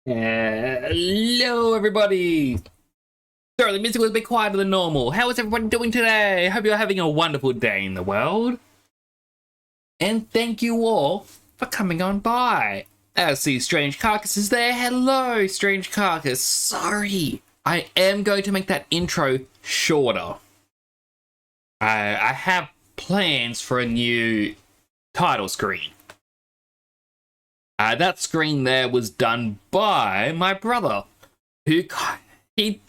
Hello, everybody. Sorry, the music was a bit quieter than normal. How is everyone doing today? Hope you're having a wonderful day in the world. And thank you all for coming on by. I see Strange Carcass is there. Hello, Strange Carcass. Sorry, I am going to make that intro shorter. I have plans for a new title screen. That screen there was done by my brother, sorry,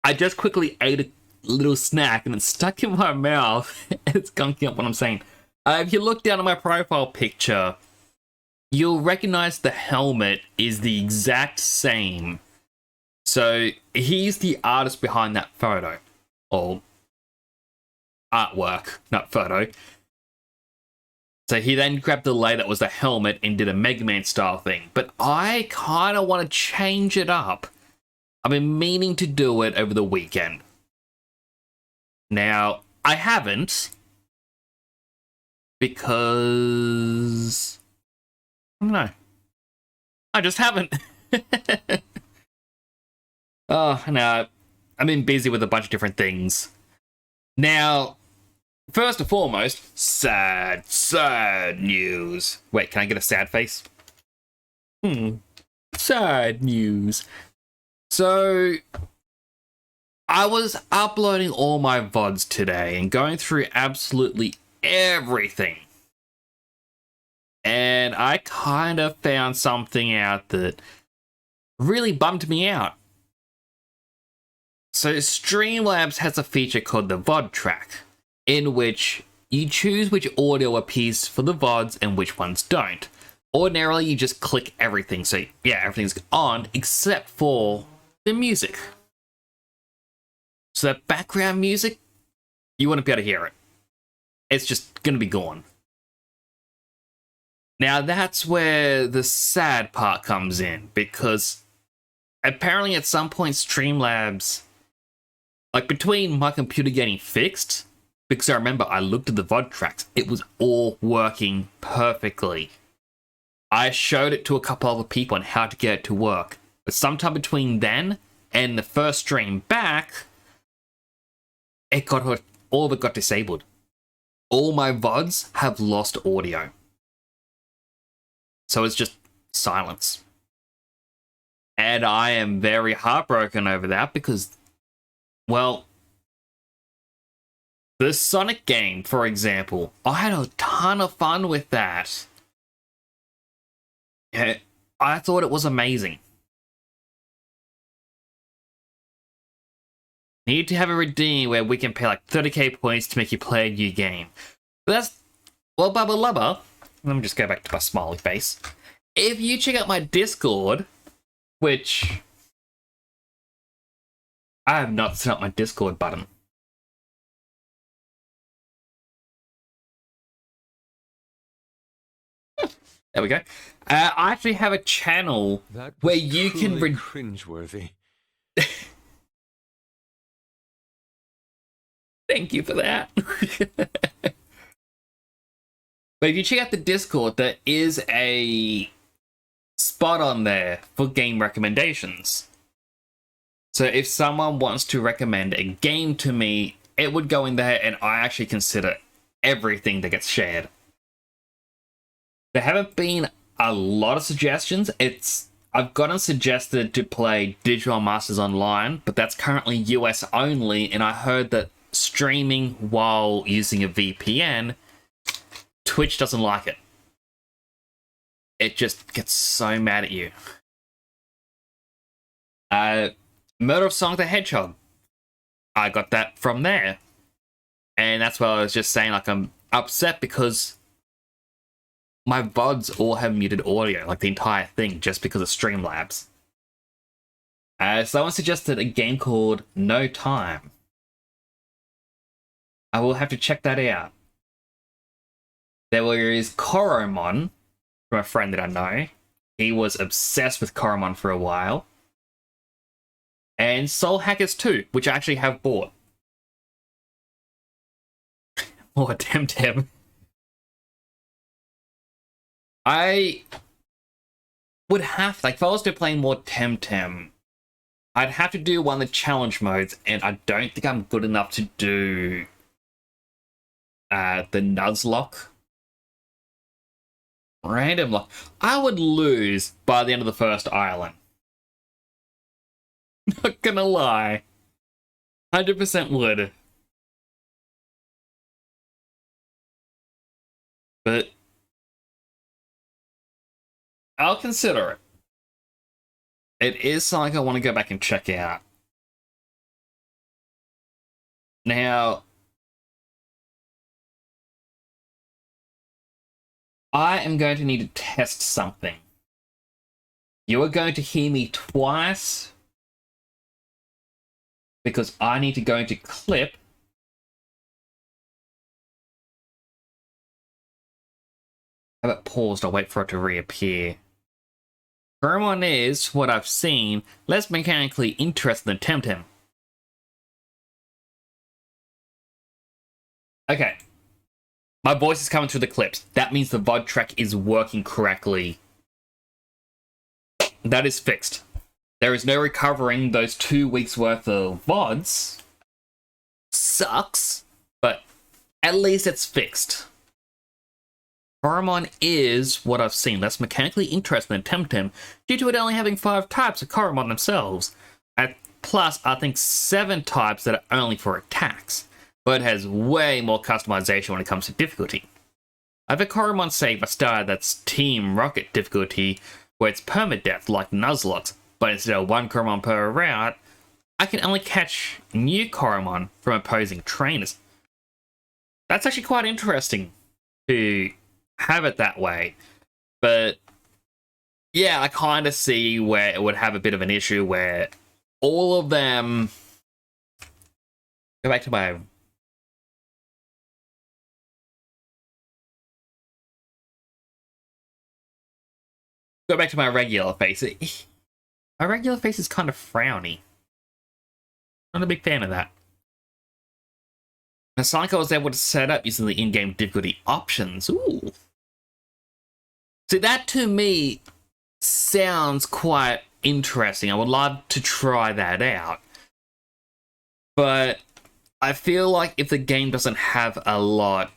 I just quickly ate a little snack and it's stuck in my mouth. It's gunking up what I'm saying. If you look down at my profile picture, you'll recognize the helmet is the exact same. So he's the artist behind that photo, or artwork, not photo. So he then grabbed the lay that was the helmet and did a Mega Man style thing. But I kind of want to change it up. I've been meaning to do it over the weekend. Now, I haven't. Because I don't know. I just haven't. Oh, no. I've been busy with a bunch of different things. Now, first and foremost, sad news. Wait, can I get a sad face? Sad news. So, I was uploading all my VODs today and going through absolutely everything. And I kind of found something out that really bummed me out. So, Streamlabs has a feature called the VOD track, in which you choose which audio appears for the VODs and which ones don't. Ordinarily, you just click everything, so yeah, everything's on except for the music. So that background music, you wouldn't be able to hear it. It's just going to be gone. Now that's where the sad part comes in, because apparently at some point Streamlabs, like between my computer getting fixed, because I remember I looked at the VOD tracks, it was all working perfectly. I showed it to a couple other people on how to get it to work. But sometime between then and the first stream back, all of it got disabled. All my VODs have lost audio. So it's just silence. And I am very heartbroken over that because, well, the Sonic game, for example, I had a ton of fun with that. Yeah, I thought it was amazing. Need to have a redeem where we can pay like 30k points to make you play a new game. But that's, well, Bubba Lubba. Let me just go back to my smiley face. If you check out my Discord, which I have not set up my Discord button. There we go. I actually have a channel where you can cringeworthy. Thank you for that. But if you check out the Discord, there is a spot on there for game recommendations. So if someone wants to recommend a game to me, it would go in there and I actually consider everything that gets shared. There haven't been a lot of suggestions. I've gotten suggested to play Digital Masters Online, but that's currently US only, and I heard that streaming while using a VPN, Twitch doesn't like it. It just gets so mad at you. Murder of Sonic the Hedgehog. I got that from there. And that's why I was just saying, like, I'm upset because my VODs all have muted audio, like the entire thing, just because of Streamlabs. Someone suggested a game called No Time. I will have to check that out. There is Koromon, from a friend that I know. He was obsessed with Koromon for a while. And Soul Hackers 2, which I actually have bought. More Temtem. I would have, like, if I was to play more Temtem, I'd have to do one of the challenge modes, and I don't think I'm good enough to do the Nuzlocke. Random lock. I would lose by the end of the first island. Not gonna lie. 100% would. But I'll consider it. It is something I want to go back and check out. Now, I am going to need to test something. You are going to hear me twice because I need to go into clip. How about paused? I'll wait for it to reappear. Coromon is, what I've seen, less mechanically interested than Temtem. Okay. My voice is coming through the clips. That means the VOD track is working correctly. That is fixed. There is no recovering those 2 weeks worth of VODs. Sucks, but at least it's fixed. Coromon is, what I've seen, less mechanically interested than Temtem due to it only having 5 types of Coromon themselves. Plus, I think 7 types that are only for attacks, but it has way more customization when it comes to difficulty. I have a Coromon save I started that's Team Rocket difficulty, where it's permadeath like Nuzlocke, but instead of 1 Coromon per route, I can only catch new Coromon from opposing trainers. That's actually quite interesting to have it that way, but yeah, I kind of see where it would have a bit of an issue where all of them go back to my regular face. My regular face is kind of frowny. Not a big fan of that. The Psycho was able to set up using the in-game difficulty options. Ooh. See, that to me sounds quite interesting. I would love to try that out. But I feel like if the game doesn't have a lot,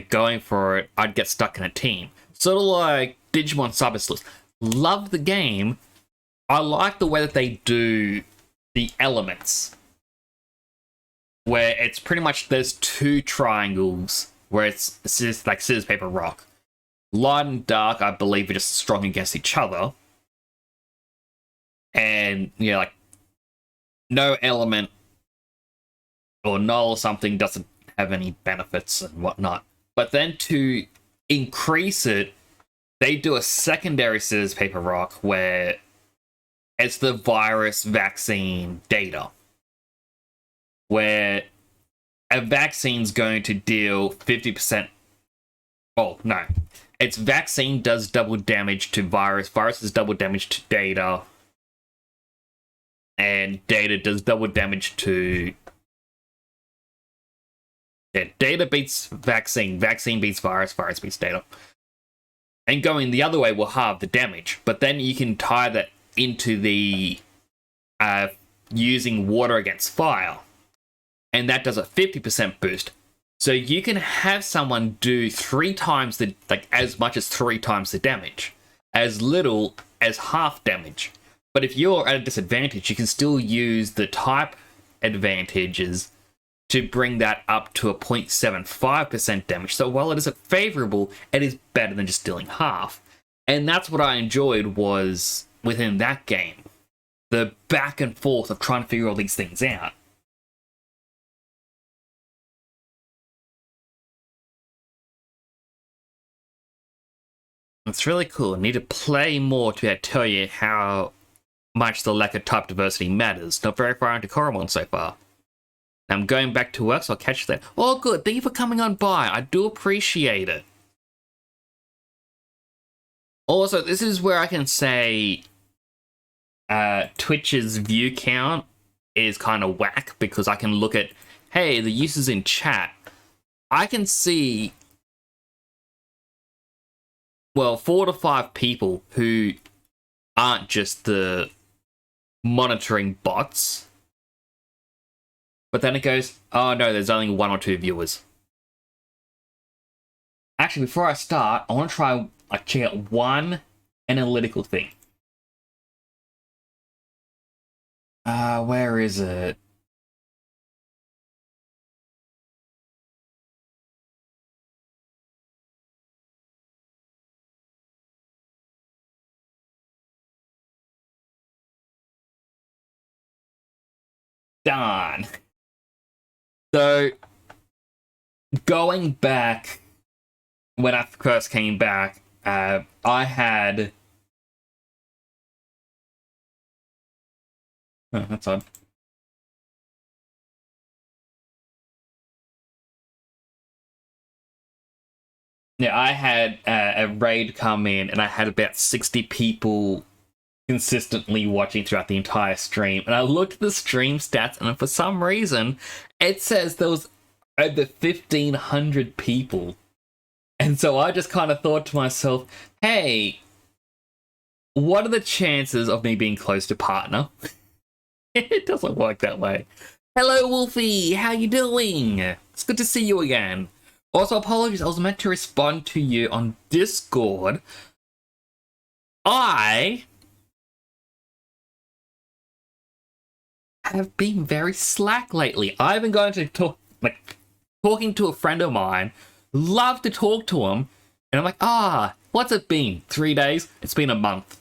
going for it, I'd get stuck in a team. Sort of like Digimon Cyber Sleuth. Love the game. I like the way that they do the elements, where it's pretty much there's 2 triangles where it's just like scissors, paper, rock. Light and dark, I believe, are just strong against each other. And, like, no element or null or something doesn't have any benefits and whatnot. But then to increase it, they do a secondary scissors, paper, rock, where it's the virus vaccine data, where a vaccine's going to deal 50%. Oh, no. Its vaccine does double damage to virus. Virus does double damage to data. And data does double damage to... Yeah, data beats vaccine. Vaccine beats virus. Virus beats data. And going the other way will halve the damage. But then you can tie that into the... using water against fire. And that does a 50% boost. So you can have someone do 3 times the, as much as 3 times the damage. As little as half damage. But if you're at a disadvantage, you can still use the type advantages to bring that up to a 0.75% damage. So while it isn't favorable, it is better than just dealing half. And that's what I enjoyed was within that game. The back and forth of trying to figure all these things out. It's really cool. I need to play more to tell you how much the lack of type diversity matters. Not very far into Coromon so far. I'm going back to work, so I'll catch you there. Oh, good. Thank you for coming on by. I do appreciate it. Also, this is where I can say Twitch's view count is kind of whack, because I can look at, hey, the users in chat. I can see well, 4 to 5 people who aren't just the monitoring bots. But then it goes, oh no, there's only 1 or 2 viewers. Actually, before I start, I want to try check out one analytical thing. Where is it? Darn. So, going back, when I first came back, I had... Oh, that's odd. Yeah, I had a raid come in, and I had about 60 people consistently watching throughout the entire stream. And I looked at the stream stats, and for some reason, it says there was over 1,500 people. And so I just kind of thought to myself, hey, what are the chances of me being close to partner? It doesn't work that way. Hello, Wolfie. How you doing? It's good to see you again. Also, apologies. I was meant to respond to you on Discord. I have been very slack lately. I've been going to talking to a friend of mine. Love to talk to him. And I'm like, what's it been? 3 days? It's been a month.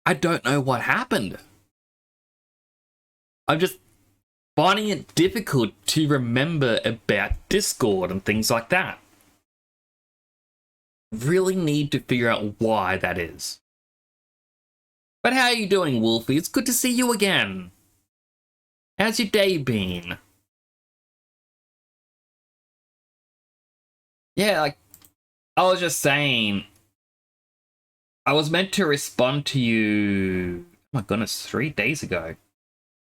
I don't know what happened. I'm just finding it difficult to remember about Discord and things like that. Really need to figure out why that is. But how are you doing, Wolfie? It's good to see you again. How's your day been? Yeah, I was just saying, I was meant to respond to you, oh my goodness, 3 days ago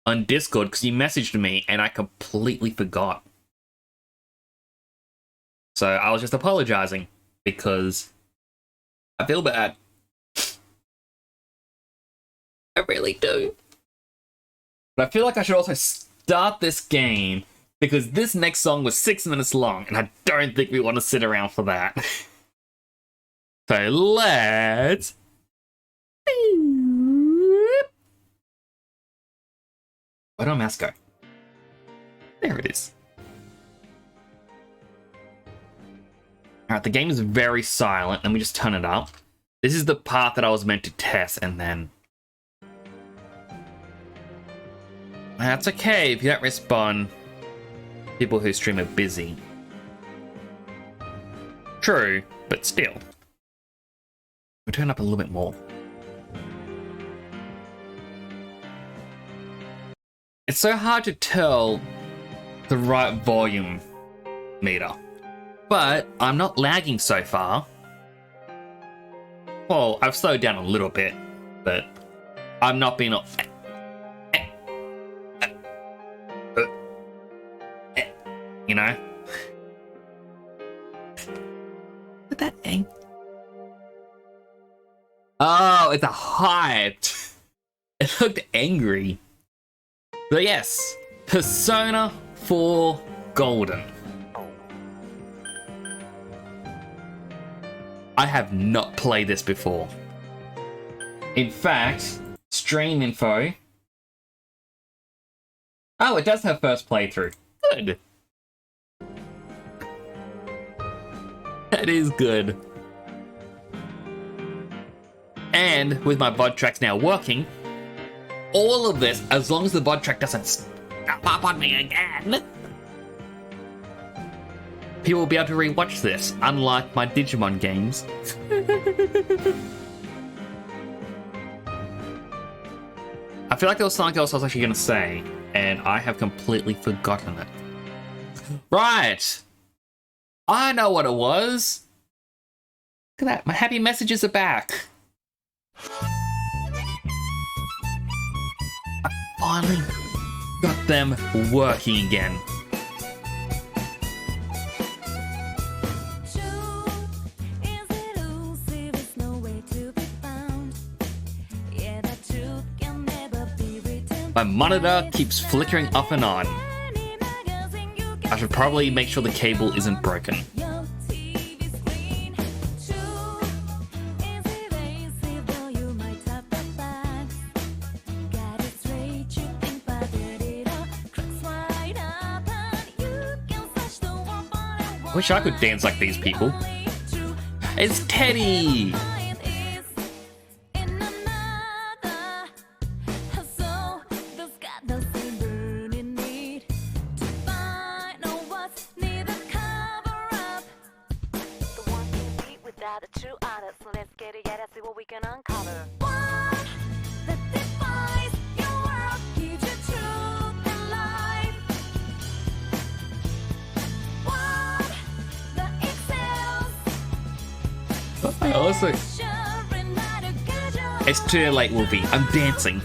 on Discord because you messaged me and I completely forgot. So I was just apologizing because I feel bad. I really do. But I feel like I should also start this game because this next song was 6 minutes long and I don't think we want to sit around for that. So let's... Where did our mouse go? There it is. Alright, the game is very silent. Let me just turn it up. This is the part that I was meant to test and then... That's okay if you don't respond. People who stream are busy. True, but still. We'll turn up a little bit more. It's so hard to tell the right volume meter. But I'm not lagging so far. Well, I've slowed down a little bit, but I'm not being... You know? What that thing? Oh, it's a hyped. It looked angry. But yes, Persona 4 Golden. I have not played this before. In fact, stream info. Oh, it does have first playthrough. Good. That is good. And with my VOD tracks now working, all of this, as long as the VOD track doesn't stop up on me again, people will be able to rewatch this, unlike my Digimon games. I feel like there was something else I was actually going to say, and I have completely forgotten it. Right! I know what it was! Look at that, my happy messages are back! I finally got them working again. My monitor keeps flickering off and on. I should probably make sure the cable isn't broken. Wish I could dance like these people. It's Teddy! Also, it's too late, Wolfie. I'm dancing.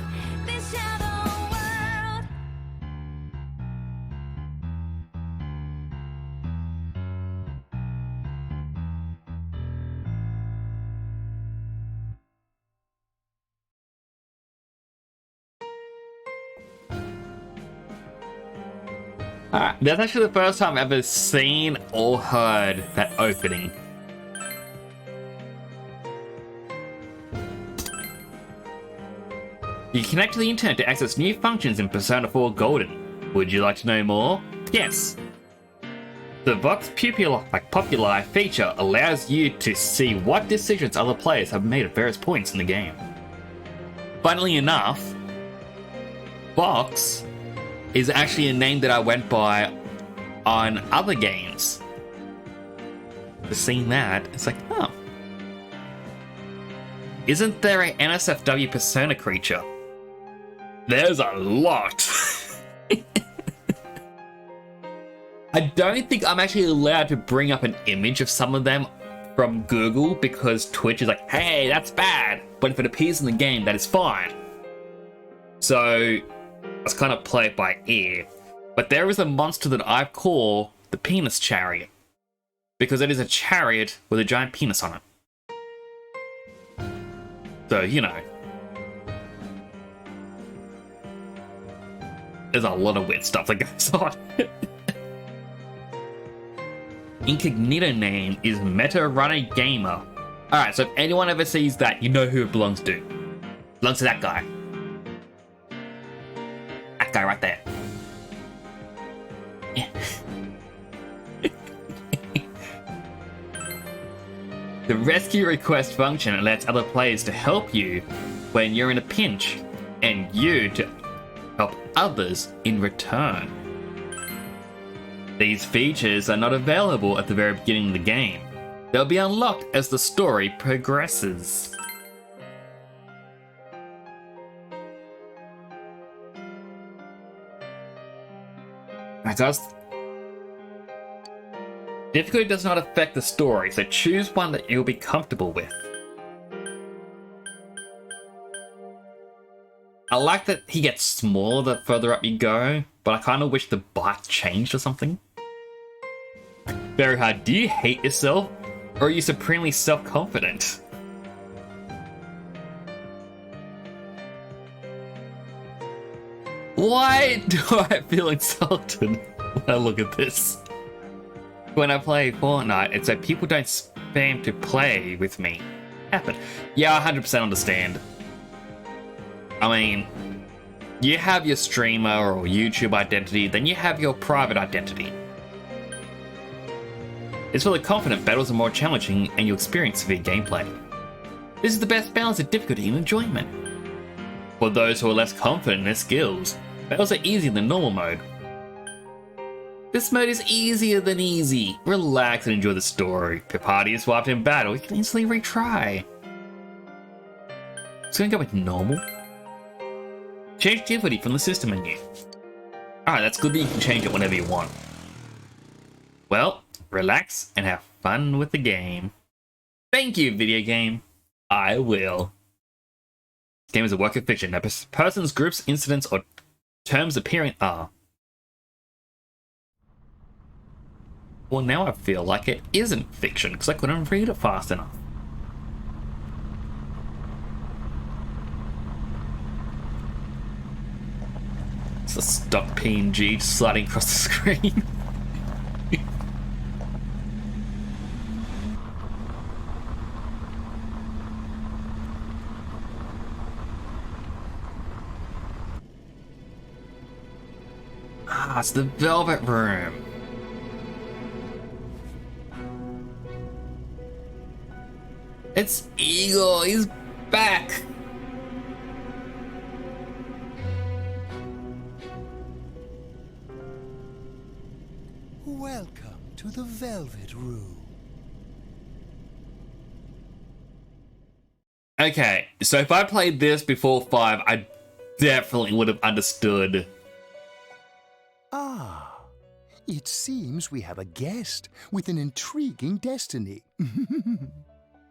Alright, that's actually the first time I've ever seen or heard that opening. You connect to the internet to access new functions in Persona 4 Golden. Would you like to know more? Yes. The Vox Populi feature allows you to see what decisions other players have made at various points in the game. Funnily enough, Vox is actually a name that I went by on other games. Just seeing that, it's like, oh. Isn't there an NSFW Persona creature? There's a lot. I don't think I'm actually allowed to bring up an image of some of them from Google because Twitch is like, hey, that's bad. But if it appears in the game, that is fine. So let's kind of play it by ear. But there is a monster that I call the Penis Chariot, because it is a chariot with a giant penis on it. So, you know. There's a lot of weird stuff that goes on. Incognito name is Meta Runner Gamer. Alright, so if anyone ever sees that, you know who it belongs to. It belongs to that guy. That guy right there. Yeah. The rescue request function lets other players to help you when you're in a pinch, and you to help others in return. These features are not available at the very beginning of the game. They'll be unlocked as the story progresses. Difficulty does not affect the story, so choose one that you'll be comfortable with. I like that he gets smaller the further up you go, but I kind of wish the bite changed or something. Very hard. Do you hate yourself, or are you supremely self-confident? Why do I feel insulted when I look at this? When I play Fortnite, it's like people don't spam to play with me. Happen. Yeah, I 100% understand. I mean, you have your streamer or YouTube identity, then you have your private identity. It's for the confident, battles are more challenging and you experience severe gameplay. This is the best balance of difficulty and enjoyment. For those who are less confident in their skills, battles are easier than normal mode. This mode is easier than easy. Relax and enjoy the story. If your party is wiped in battle, you can instantly retry. It's gonna go with normal. Change difficulty from the system menu. Alright, that's good that you can change it whenever you want. Well, relax and have fun with the game. Thank you, video game. I will. This game is a work of fiction. A person's, groups, incidents, or terms appearing are. Well, now I feel like it isn't fiction because I couldn't read it fast enough. It's a stock PNG just sliding across the screen. Ah, it's the Velvet Room. It's Igor, he's back. Welcome to the Velvet Room. Okay, so if I played this before 5, I definitely would have understood. Ah, it seems we have a guest with an intriguing destiny.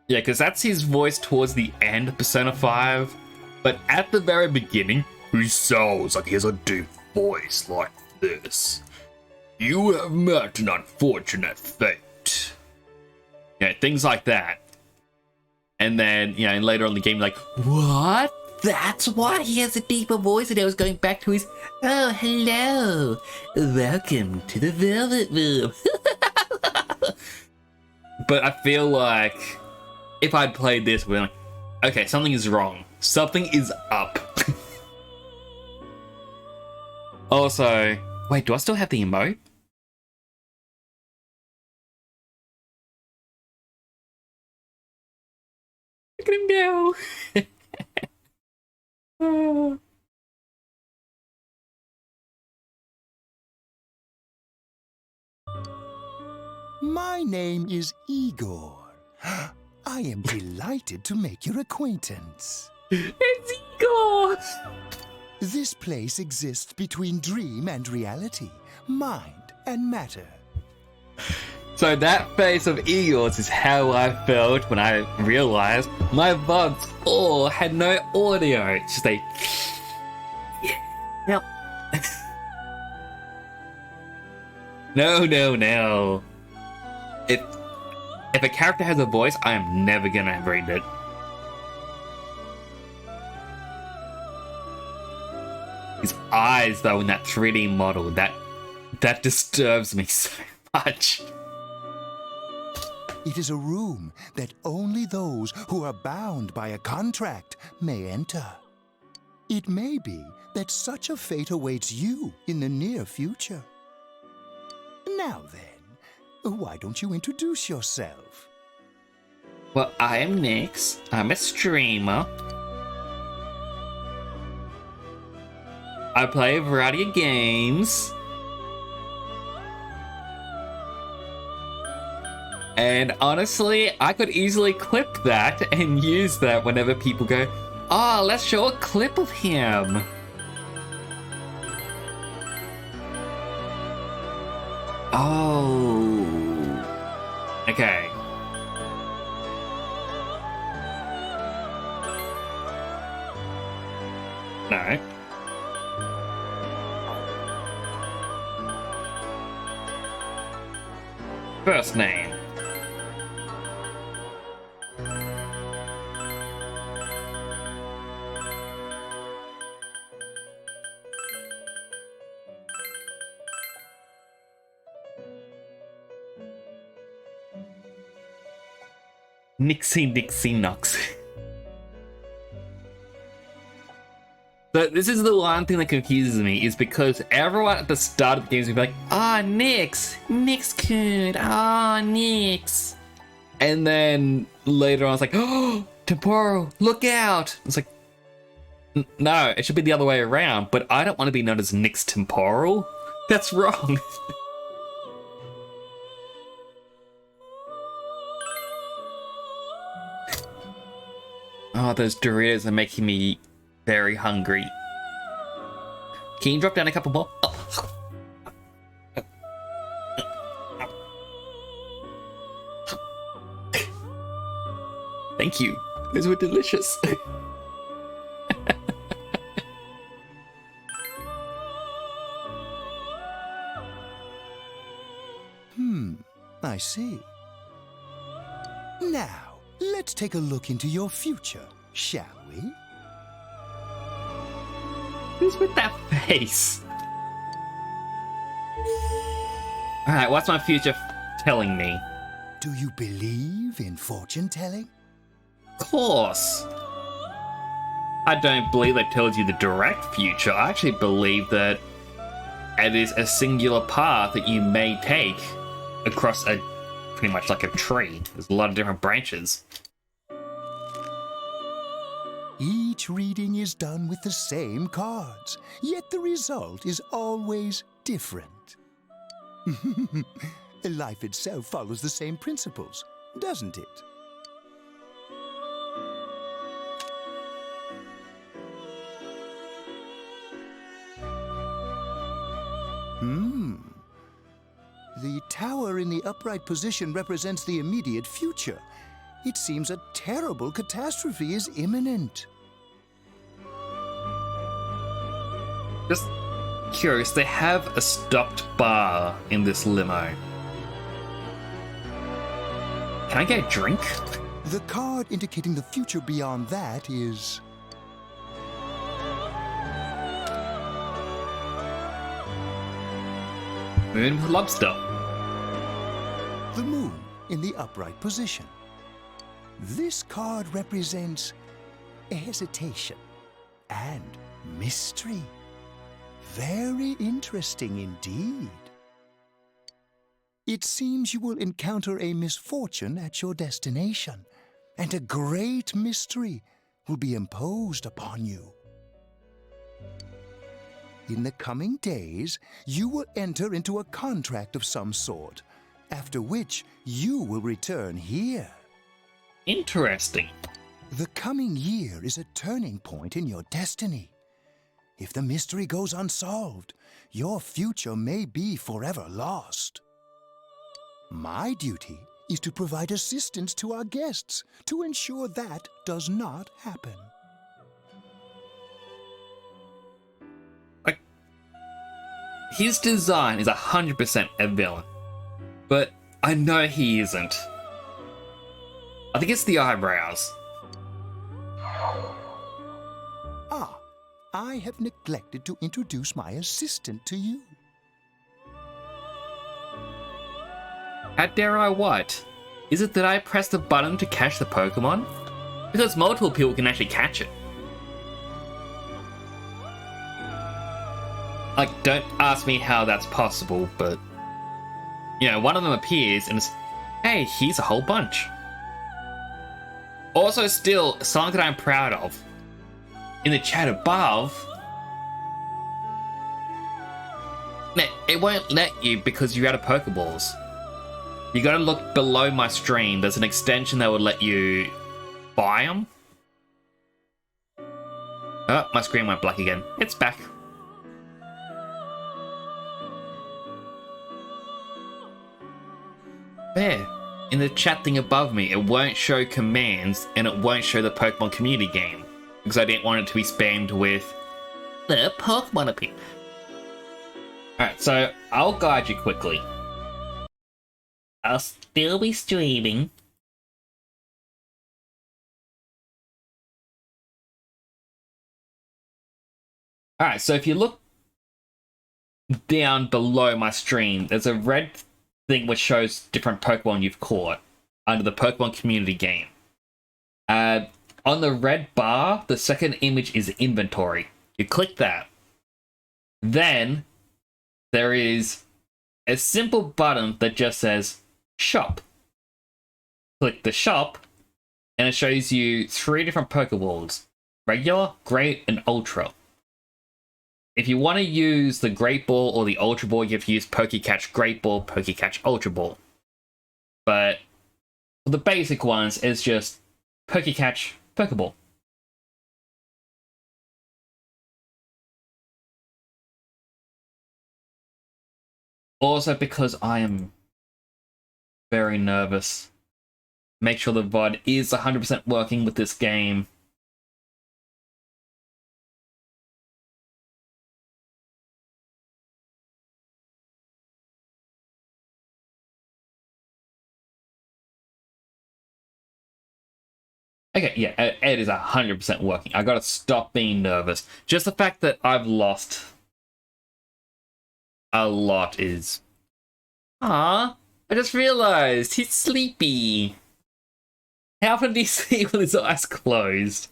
Yeah, because that's his voice towards the end of Persona 5. But at the very beginning, he sounds like he has a deep voice like this. You have met an unfortunate fate. Yeah, things like that. And then, you know, later on in the game, like, what? That's why he has a deeper voice, and I was going back to his, oh, hello. Welcome to the Velvet Room. But I feel like if I'd played this, we're like, okay, something is wrong. Something is up. Also, wait, do I still have the emote? Look at him go. My name is Igor. I am delighted to make your acquaintance. It's Igor. This place exists between dream and reality, mind and matter. So that face of Igor's is how I felt when I realized my buds all had no audio. It's just a... Yeah. No. No. If a character has a voice, I am never gonna read it. His eyes, though, in that 3D model, that disturbs me so much. It is a room that only those who are bound by a contract may enter. It may be that such a fate awaits you in the near future. Now then, why don't you introduce yourself? Well, I am Nyx. I'm a streamer. I play a variety of games. And honestly, I could easily clip that and use that whenever people go, oh, let's show a clip of him. Oh. Okay. No. First name. Nixie Knox. So this is the one thing that confuses me, is because everyone at the start of the games will be like, ah, Nyx-kun, ah, Nyx. And then later on it's like, oh, Temporal, look out. It's like, no, it should be the other way around, but I don't want to be known as Nyx Temporal. That's wrong. Oh, those Doritos are making me very hungry. Can you drop down a couple more? Oh. Thank you. Those were delicious. I see. Now, let's take a look into your future, shall we? Who's with that face? Alright, what's my future telling me? Do you believe in fortune telling? Of course! I don't believe that tells you the direct future. I actually believe that it is a singular path that you may take across a pretty much like a tree. There's a lot of different branches. Each reading is done with the same cards, yet the result is always different. Life itself follows the same principles, doesn't it? The tower in the upright position represents the immediate future. It seems a terrible catastrophe is imminent. Just curious, they have a stopped bar in this limo. Can I get a drink? The card indicating the future beyond that is... Moon with lobster. the moon in the upright position. This card represents hesitation and mystery. Very interesting indeed. It seems you will encounter a misfortune at your destination, and a great mystery will be imposed upon you. In the coming days, you will enter into a contract of some sort, after which you will return here. Interesting. The coming year is a turning point in your destiny. If the mystery goes unsolved, your future may be forever lost. My duty is to provide assistance to our guests to ensure that does not happen. His design is 100% a villain, but I know he isn't. I think it's the eyebrows. Ah, I have neglected to introduce my assistant to you. How dare I what? Is it that I press the button to catch the Pokemon? Because multiple people can actually catch it. Like, don't ask me how that's possible, but... You know, one of them appears and it's... Hey, here's a whole bunch. Also, still, something that I'm proud of. In the chat above... It won't let you because you're out of Pokeballs. You gotta look below my stream. There's an extension that would let you buy them. Oh, my screen went black again. It's back. There. In the chat thing above me, it won't show commands and it won't show the Pokemon community game. Because I didn't want it to be spammed with the Pokemon appeal. Alright, so I'll guide you quickly. I'll still be streaming. Alright, so if you look down below my stream, there's a red thing which shows different Pokemon you've caught under the Pokemon community game. On the red bar, the second image is inventory. You click that. Then there is a simple button that just says shop. Click the shop and it shows you 3 different Pokeballs: regular, great, and ultra. If you want to use the Great Ball or the Ultra Ball, you have to use Pokecatch Great Ball, Pokecatch Ultra Ball. But for the basic ones, it's just Pokecatch Pokeball. Also, because I am very nervous, make sure the VOD is 100% working with this game. Okay, yeah, it is 100% working. I gotta stop being nervous. Just the fact that I've lost a lot is... Ah, I just realized he's sleepy. How did he sleep with his eyes closed?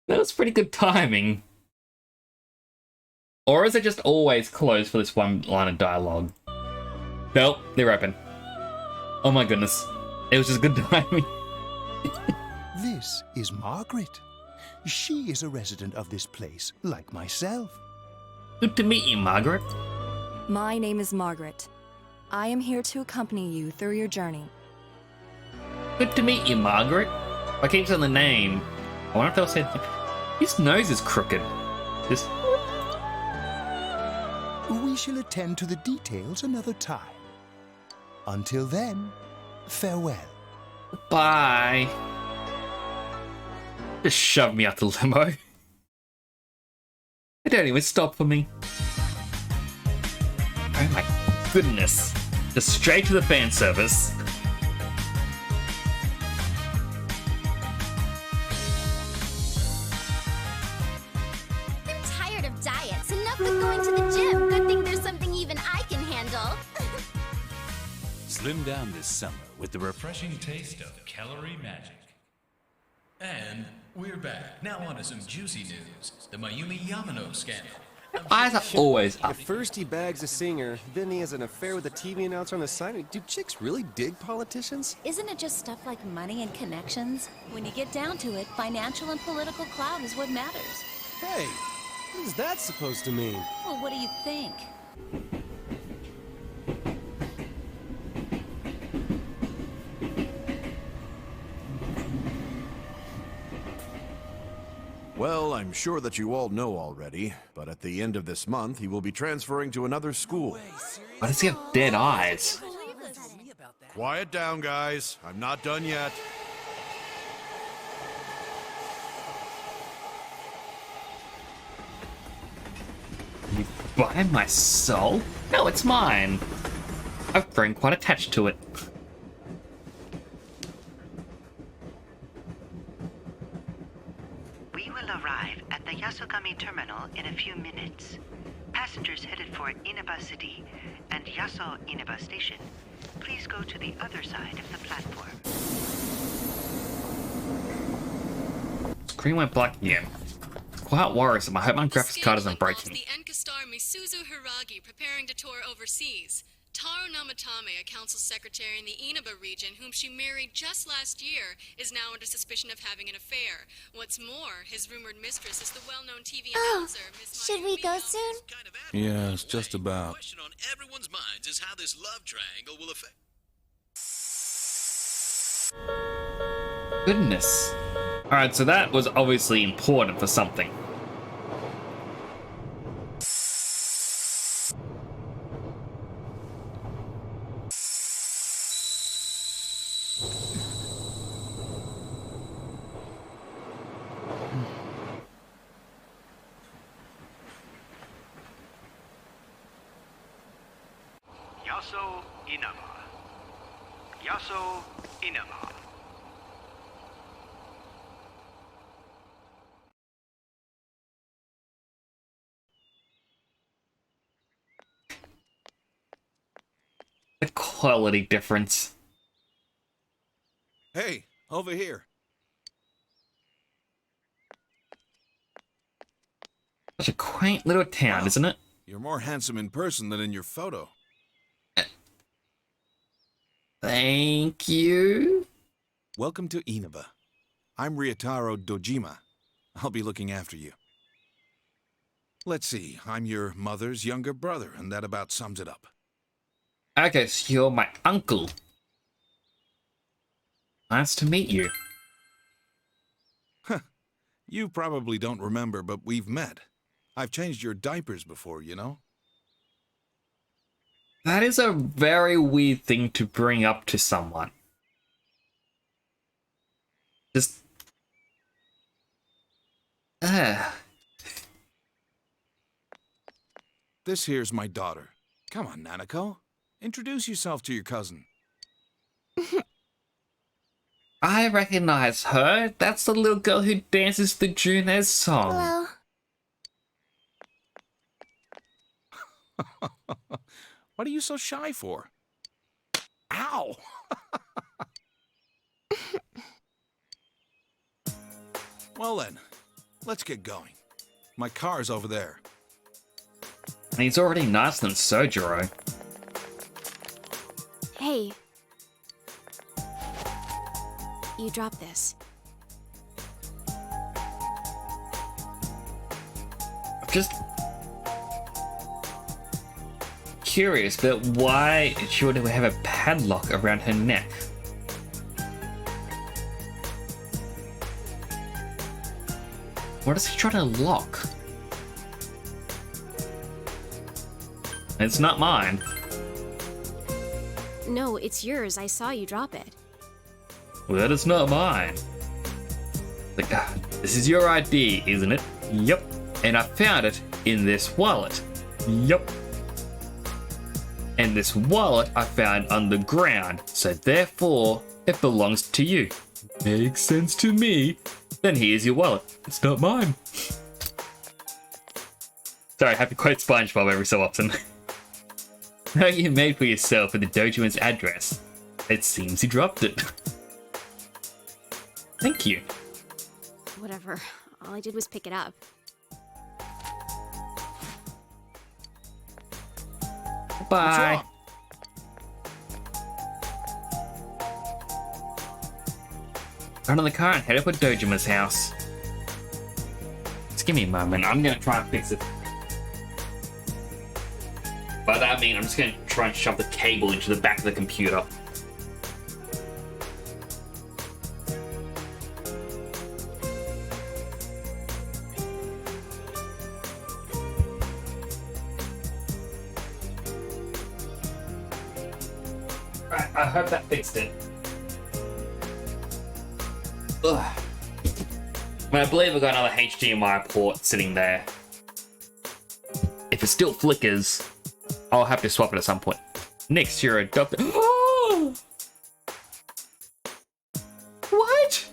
That was pretty good timing. Or is it just always closed for this one line of dialogue? Nope, they're open. Oh my goodness. It was just good timing. This is Margaret. She is a resident of this place, like myself. Good to meet you, Margaret. My name is Margaret. I am here to accompany you through your journey. Good to meet you, Margaret. I keep saying the name. I wonder if they'll say... His nose is crooked. Just... We shall attend to the details another time. Until then, farewell. Bye. Just shove me out the limo. They don't even stop for me. Oh my goodness. Just straight to the fan service. I'm tired of diets. Enough with going to the gym. Good thing there's something even I can handle. Slim down this summer with the refreshing taste of Calorie Magic. And we're back. Now on to some juicy news. The Mayumi Yamano scandal. Eyes are always up. First he bags a singer, then he has an affair with a TV announcer on the side. Do chicks really dig politicians? Isn't it just stuff like money and connections? When you get down to it, financial and political clout is what matters. Hey, what is that supposed to mean? Well, what do you think? Well, I'm sure that you all know already, but at the end of this month, he will be transferring to another school. Why does he have dead eyes? Quiet down, guys. I'm not done yet. You buy my soul? No, it's mine. I've grown quite attached to it. We will arrive at the Yasogami terminal in a few minutes. Passengers headed for Inaba City and Yaso Inaba Station, please go to the other side of the platform. Screen went black again. Quite worrisome. I hope my graphics card isn't breaking. The Enkastar Misuzu Hiragi preparing to tour overseas. Taro Namatame, a council secretary in the Inaba region, whom she married just last year, is now under suspicion of having an affair. What's more, his rumored mistress is the well-known TV announcer, Miss Should we go soon? Yeah, it's just about. The question on everyone's minds is how this love triangle will affect. Goodness. Alright, so that was obviously important for something. Yaso Inaba. Yaso Inaba. The quality difference. Hey, over here. Such a quaint little town, isn't it? You're more handsome in person than in your photo. Thank you. Welcome to Inaba. I'm Ryotaro Dojima. I'll be looking after you. Let's see, I'm your mother's younger brother, and that about sums it up. Okay, so you're my uncle. Nice to meet you. You probably don't remember, but we've met. I've changed your diapers before, you know? That is a very weird thing to bring up to someone. Just... This here's my daughter. Come on, Nanako. Introduce yourself to your cousin. I recognize her. That's the little girl who dances the Junes song. Hello. What are you so shy for? Ow! Well then, let's get going. My car's over there. And he's already nicer than Sojiro. Hey. You dropped this. I'm just curious, but why she would have a padlock around her neck? What is he trying to lock? It's not mine. No, it's yours. I saw you drop it. Well, that is not mine. Like, this is your ID, isn't it? Yep. And I found it in this wallet. Yep. And this wallet I found underground, so therefore it belongs to you. Makes sense to me. Then here's your wallet. It's not mine. Sorry, I have to quote SpongeBob every so often. How you made for yourself with the Dojiman's address? It seems you dropped it. Thank you. Whatever. All I did was pick it up. Bye. Run in the car and head up to Dojima's house. Just give me a moment. I'm gonna try and fix it. By that I mean I'm just gonna try and shove the cable into the back of the computer. I hope that fixed it. Ugh. I believe I've got another HDMI port sitting there. If it still flickers, I'll have to swap it at some point. Next, you're a doctor. What?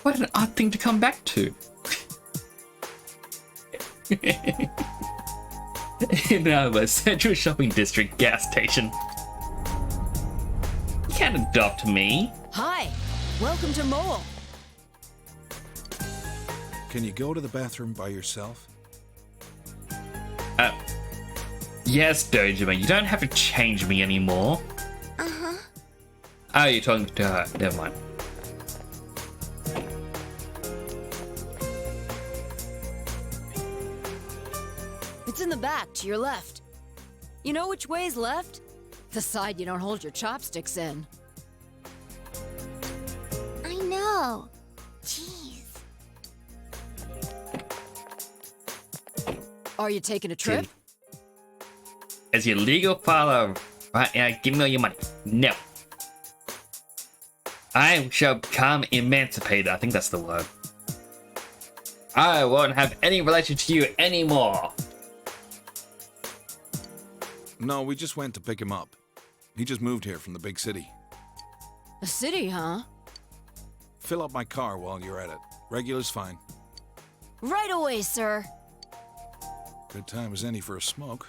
What an odd thing to come back to. In our Central Shopping District gas station. You can't adopt me. Hi, welcome to Mole. Can you go to the bathroom by yourself? Yes, Dojima, you don't have to change me anymore. Uh-huh. Oh, you're talking to her. Never mind. It's in the back, to your left. You know which way's left? The side you don't hold your chopsticks in. I know. Jeez. Are you taking a trip? As your legal father, right now, give me all your money. No. I shall become emancipated. I think that's the word. I won't have any relation to you anymore. No, we just went to pick him up. He just moved here from the big city. A city, huh? Fill up my car while you're at it. Regular's fine. Right away, sir. Good time as any for a smoke.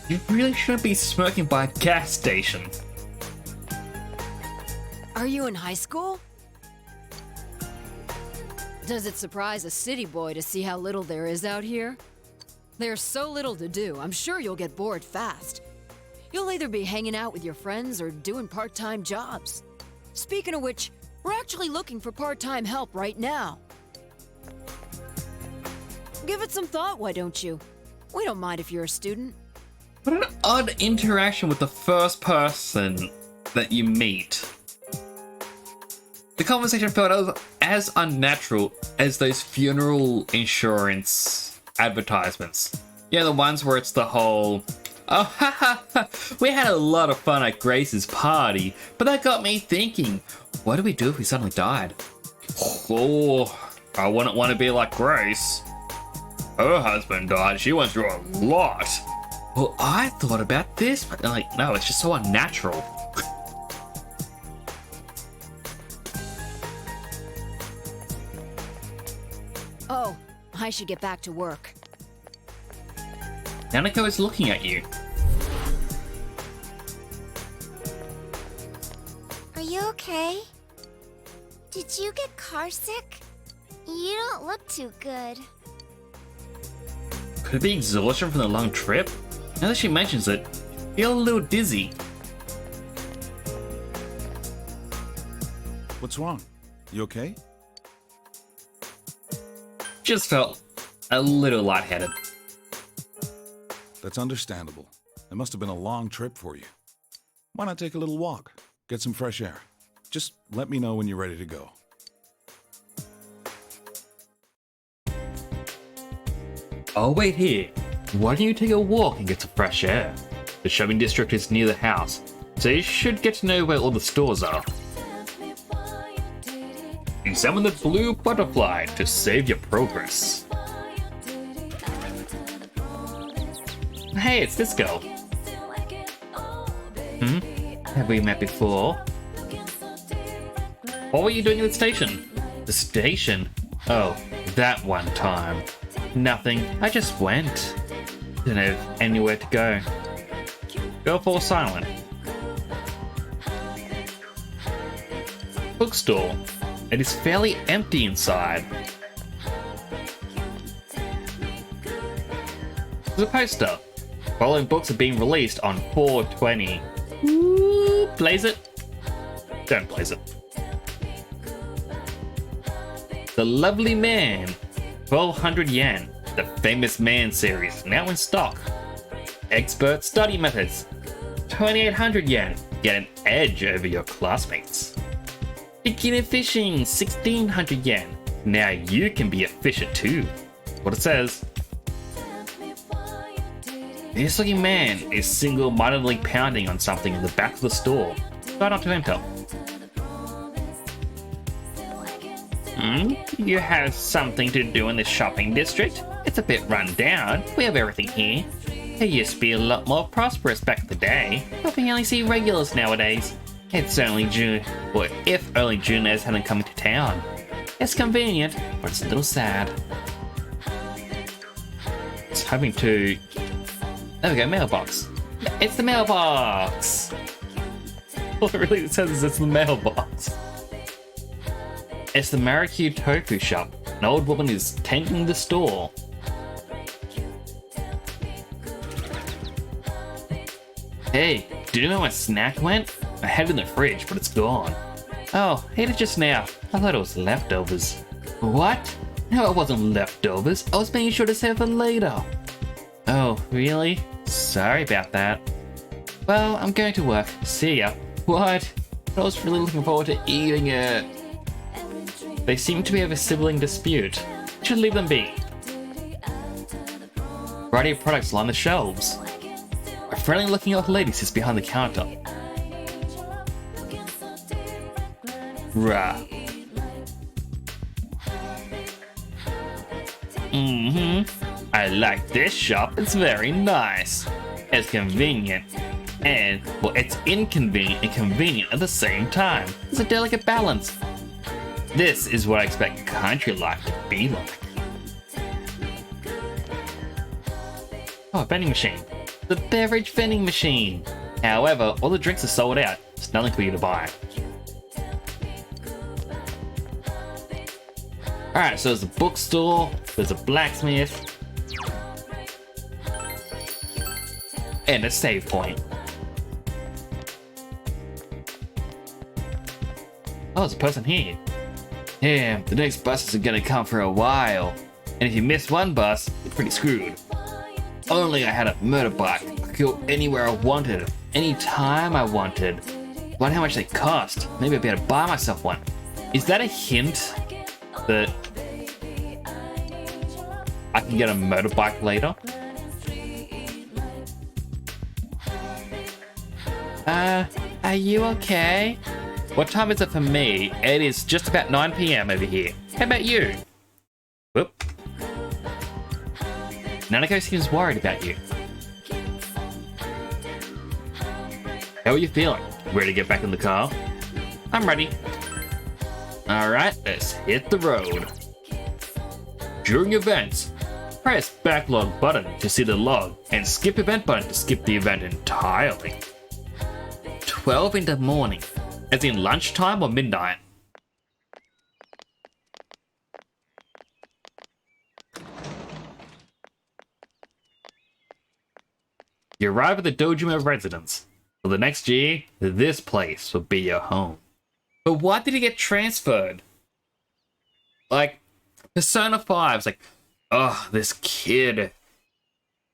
You really shouldn't be smoking by a gas station. Are you in high school? Does it surprise a city boy to see how little there is out here? There's so little to do, I'm sure you'll get bored fast. You'll either be hanging out with your friends or doing part-time jobs. Speaking of which, we're actually looking for part-time help right now. Give it some thought, why don't you? We don't mind if you're a student. What an odd interaction with the first person that you meet. The conversation felt as unnatural as those funeral insurance advertisements. Yeah, the ones where it's the whole, oh, ha ha ha, we had a lot of fun at Grace's party, but that got me thinking, what do we do if we suddenly died? Oh, I wouldn't want to be like Grace. Her husband died, she went through a lot. Well, I thought about this, but like, no, it's just so unnatural. I should get back to work. Nanako is looking at you. Are you okay? Did you get car sick? You don't look too good. Could it be exhaustion from the long trip? Now that she mentions it, I feel a little dizzy. What's wrong? You okay? Just felt a little lightheaded. That's understandable. It must have been a long trip for you. Why not take a little walk? Get some fresh air. Just let me know when you're ready to go. Oh, wait here. Why don't you take a walk and get some fresh air? The shopping district is near the house, so you should get to know where all the stores are. Examine the blue butterfly to save your progress. Hey, it's this girl. Have we met before? What were you doing at the station? The station? Oh, that one time. Nothing, I just went. Didn't have anywhere to go. Girl falls silent. Bookstore. It is fairly empty inside. There's a poster. Following books are being released on 4/20. Ooh, blaze it? Don't blaze it. The Lovely Man. 1200 yen. The Famous Man series, now in stock. Expert Study Methods. 2800 yen. Get an edge over your classmates. Bikini Fishing. 1600 yen. Now you can be a fisher too. What it says. This looking man is single-mindedly pounding on something in the back of the store. Try not to enter. You have something to do in this shopping district? It's a bit run down. We have everything here. It used to be a lot more prosperous back in the day, but we only see regulars nowadays. It's only June, or if only Juners hadn't come into town. It's convenient, but it's a little sad. It's hoping to... There we go, mailbox. It's the mailbox! All it really says is it's the mailbox. It's the Marikyu Tofu shop. An old woman is tending the store. Hey, did you know my snack went? I had it in the fridge, but it's gone. Oh, ate it just now. I thought it was leftovers. What? No, it wasn't leftovers. I was making sure to save it later. Oh, really? Sorry about that. Well, I'm going to work. See ya. What? I was really looking forward to eating it. They seem to have a sibling dispute. Should leave them be. Variety of products line the shelves. A friendly looking old lady sits behind the counter. Rah. I like this shop. It's very nice. It's convenient. And, well, it's inconvenient and convenient at the same time. It's a delicate balance. This is what I expect country life to be like. Oh, a vending machine. The beverage vending machine. However, all the drinks are sold out. There's nothing for you to buy. Alright, so there's a bookstore, there's a blacksmith, and a save point. Oh, there's a person here. Damn, the next bus isn't gonna come for a while. And if you miss one bus, you're pretty screwed. Only I had a motorbike. I could go anywhere I wanted, anytime I wanted. I wonder how much they cost. Maybe I'd be able to buy myself one. Is that a hint that I can get a motorbike later? Are you okay? What time is it for me? It is just about 9 PM over here. How about you? Whoop. Nanako seems worried about you. How are you feeling? Ready to get back in the car? I'm ready. Alright, let's hit the road. During events, press backlog button to see the log and skip event button to skip the event entirely. 12 in the morning, as in lunchtime or midnight. You arrive at the Dojima residence. For the next year, this place will be your home. But why did he get transferred? Like, Persona 5's like, oh, this kid.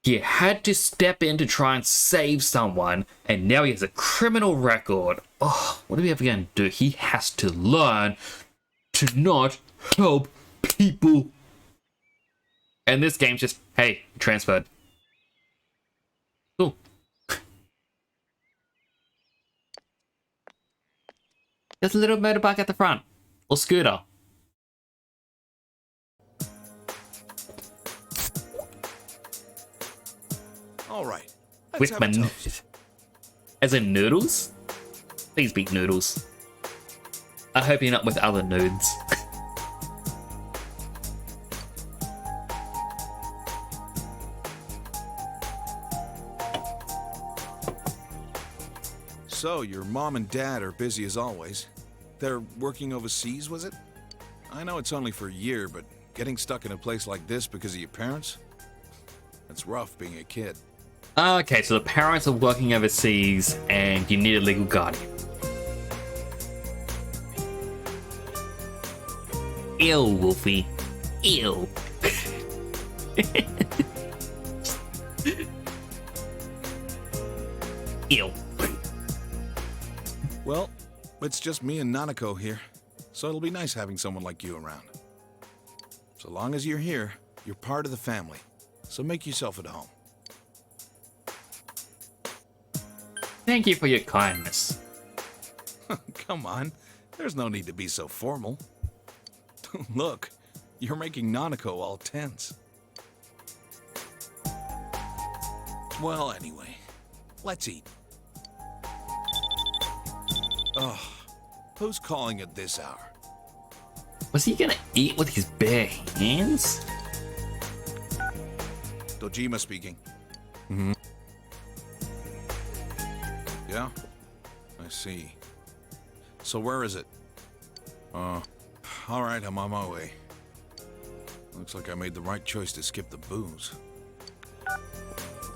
He had to step in to try and save someone, and now he has a criminal record. Oh, what are we ever going to do? He has to learn to not help people. And this game's just, hey, transferred. Cool. There's a little motorbike at the front. Or scooter. All right. With my as in noodles? Please be noodles. I hope you're not with other nudes. So, your mom and dad are busy as always. They're working overseas, was it? I know it's only for a year, but getting stuck in a place like this because of your parents? That's rough being a kid. Okay, so the parents are working overseas and you need a legal guardian. Ew, Wolfie. Ew. Ew. Well, it's just me and Nanako here, so it'll be nice having someone like you around. So long as you're here, you're part of the family, so make yourself at home. Thank you for your kindness. Come on, there's no need to be so formal. Look, you're making Nanako all tense. Well, anyway, let's eat. Oh, who's calling at this hour? Was he gonna eat with his bare hands? Dojima speaking. Mm-hmm. Yeah? I see. So where is it? Alright, I'm on my way. Looks like I made the right choice to skip the booze.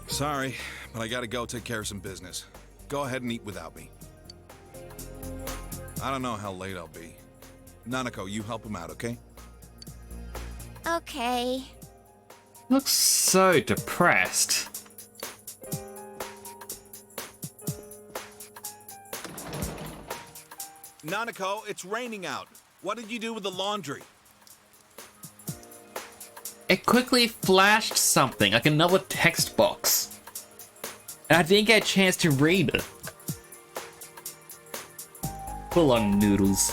Sorry, but I gotta go take care of some business. Go ahead and eat without me. I don't know how late I'll be. Nanako, you help him out, okay? Okay. Looks so depressed. Nanako, it's raining out. What did you do with the laundry? It quickly flashed something, like another text box. And I didn't get a chance to read it. Full on noodles.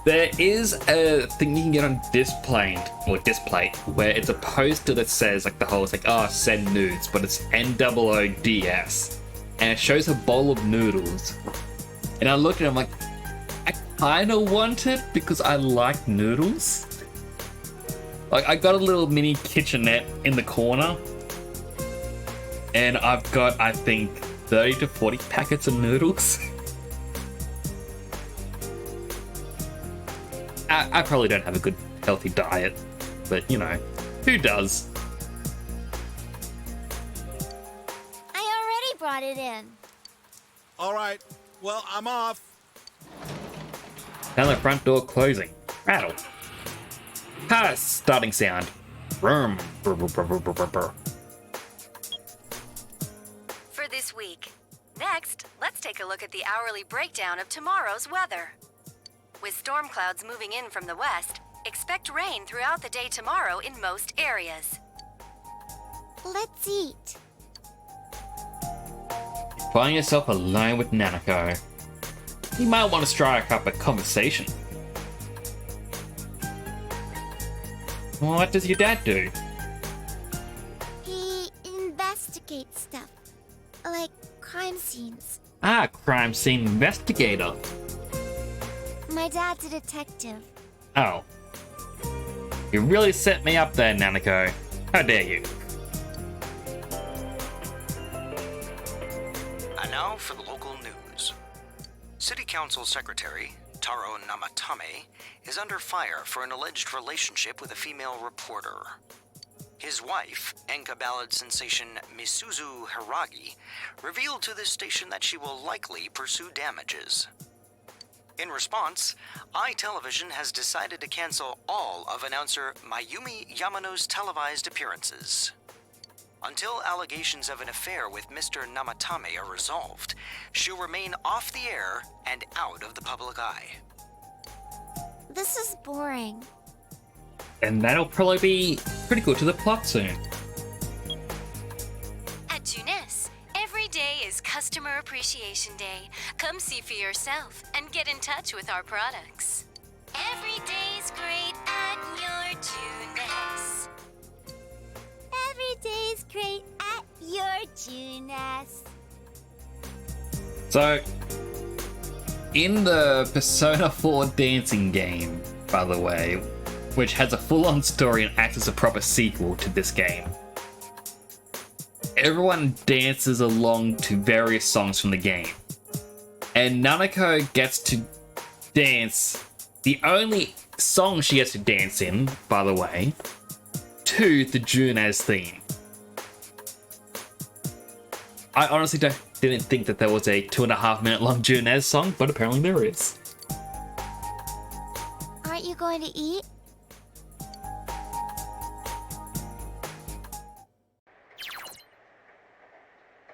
There is a thing you can get on Display, where it's a poster that says like the whole, it's like, oh, send nudes, but it's NOODS. And it shows a bowl of noodles. And I looked at it, I'm like, I kinda want it because I like noodles. Like, I got a little mini kitchenette in the corner. And I've got, I think, 30 to 40 packets of noodles. I probably don't have a good, healthy diet. But, you know, who does? I already brought it in. All right, well, I'm off. Sound like front door closing. Rattle. Car starting sound. Vroom. Brr, brr, brr, brr, brr, brr. For this week. Next, let's take a look at the hourly breakdown of tomorrow's weather. With storm clouds moving in from the west, expect rain throughout the day tomorrow in most areas. Let's eat. Find yourself alone with Nanako. You might want to strike up a conversation. What does your dad do? He investigates stuff. Like crime scenes. Ah, crime scene investigator. My dad's a detective. Oh. You really set me up there, Nanako. How dare you? And now for the local news. City Council Secretary Taro Namatame is under fire for an alleged relationship with a female reporter. His wife, Enka ballad sensation Misuzu Hiragi, revealed to this station that she will likely pursue damages. In response, iTelevision has decided to cancel all of announcer Mayumi Yamano's televised appearances. Until allegations of an affair with Mr. Namatame are resolved, she'll remain off the air and out of the public eye. This is boring. And that'll probably be critical to the plot soon. At Junes, every day is Customer Appreciation Day. Come see for yourself and get in touch with our products. Every day's great at your Junes. Every day's great at your Junes. So, in the Persona 4 dancing game, by the way, which has a full-on story and acts as a proper sequel to this game, everyone dances along to various songs from the game. And Nanako gets to dance, the only song she gets to dance in, by the way, to the Junes theme. I honestly didn't think that there was a 2.5 minute long Junes song, but apparently there is. Aren't you going to eat?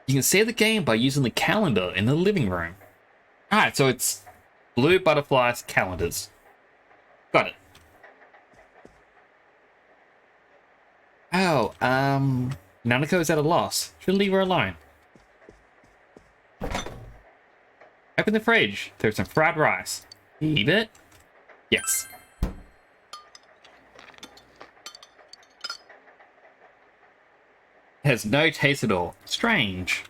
You can save the game by using the calendar in the living room. Alright, so it's Blue Butterflies calendars. Got it. Oh, Nanako is at a loss. Should leave her alone. Open the fridge. There's some fried rice. Eat it? Yes. Has no taste at all. Strange.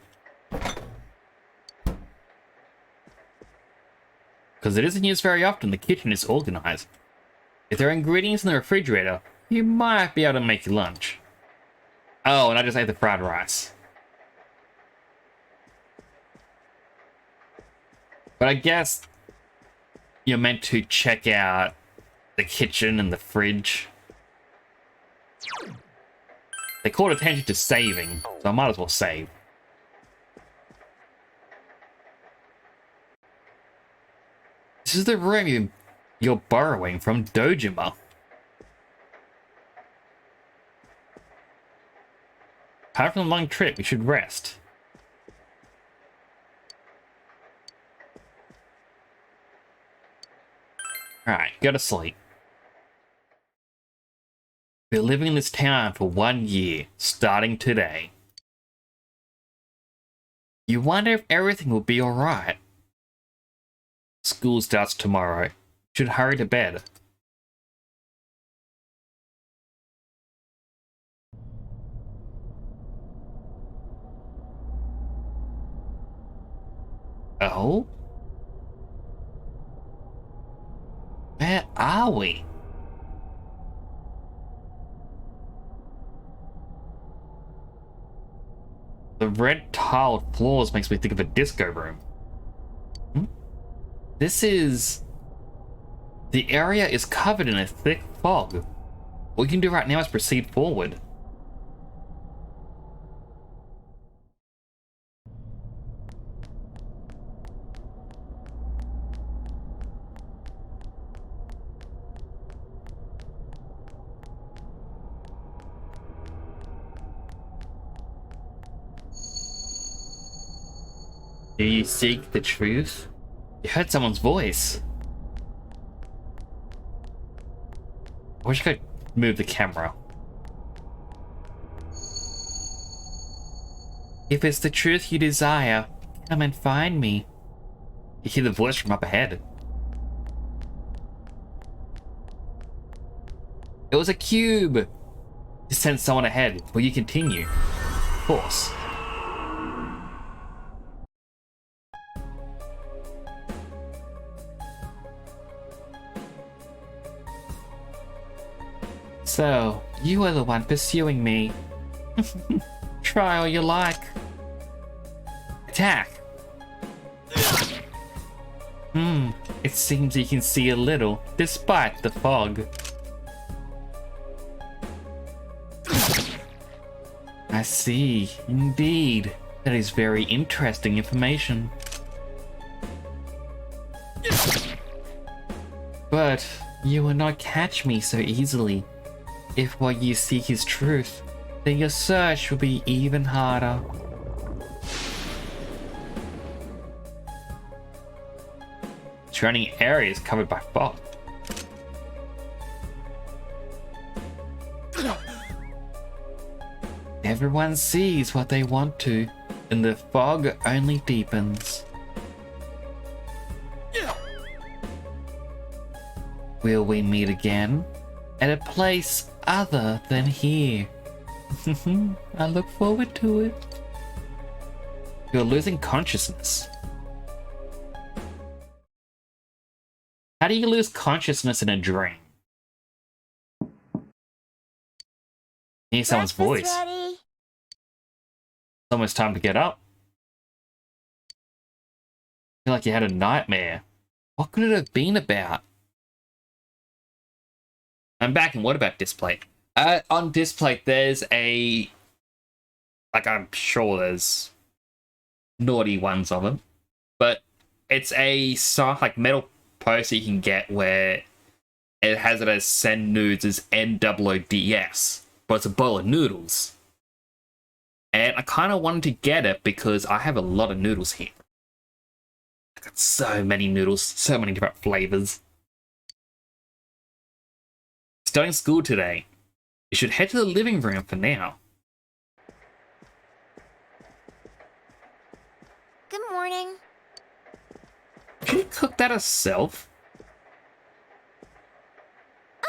Because it isn't used very often, the kitchen is organized. If there are ingredients in the refrigerator, you might be able to make your lunch. Oh, and I just ate the fried rice. But I guess you're meant to check out the kitchen and the fridge. They called attention to saving, so I might as well save. This is the room you're borrowing from Dojima. Apart from a long trip, you should rest. Alright, go to sleep. We're living in this town for 1 year, starting today. You wonder if everything will be alright. School starts tomorrow. Should hurry to bed. Oh? Where are we? The red tiled floors makes me think of a disco room. This is... The area is covered in a thick fog. What we can do right now is proceed forward. Do you seek the truth? You heard someone's voice. I wish I could move the camera. If it's the truth you desire, come and find me. You hear the voice from up ahead. It was a cube! You sent someone ahead. Will you continue? Of course. So, you are the one pursuing me. Try all you like. Attack! It seems you can see a little, despite the fog. I see, indeed. That is very interesting information. But you will not catch me so easily. If what you seek is truth, then your search will be even harder. Surrounding area is covered by fog. Everyone sees what they want to, and the fog only deepens. Will we meet again? At a place other than here? I look forward to it. You're losing consciousness. How do you lose consciousness in a dream? Hear someone's voice. Ready? It's almost time to get up. I feel like you had a nightmare. What could it have been about? I'm back, and what about Displate? On Displate, there's a... Like, I'm sure there's naughty ones of them. But it's a soft, like, metal poster you can get where it has it as send nudes as NOODS. But it's a bowl of noodles. And I kind of wanted to get it because I have a lot of noodles here. I got so many noodles, so many different flavors. Starting school today. You should head to the living room for now. Good morning. Can you cook that herself?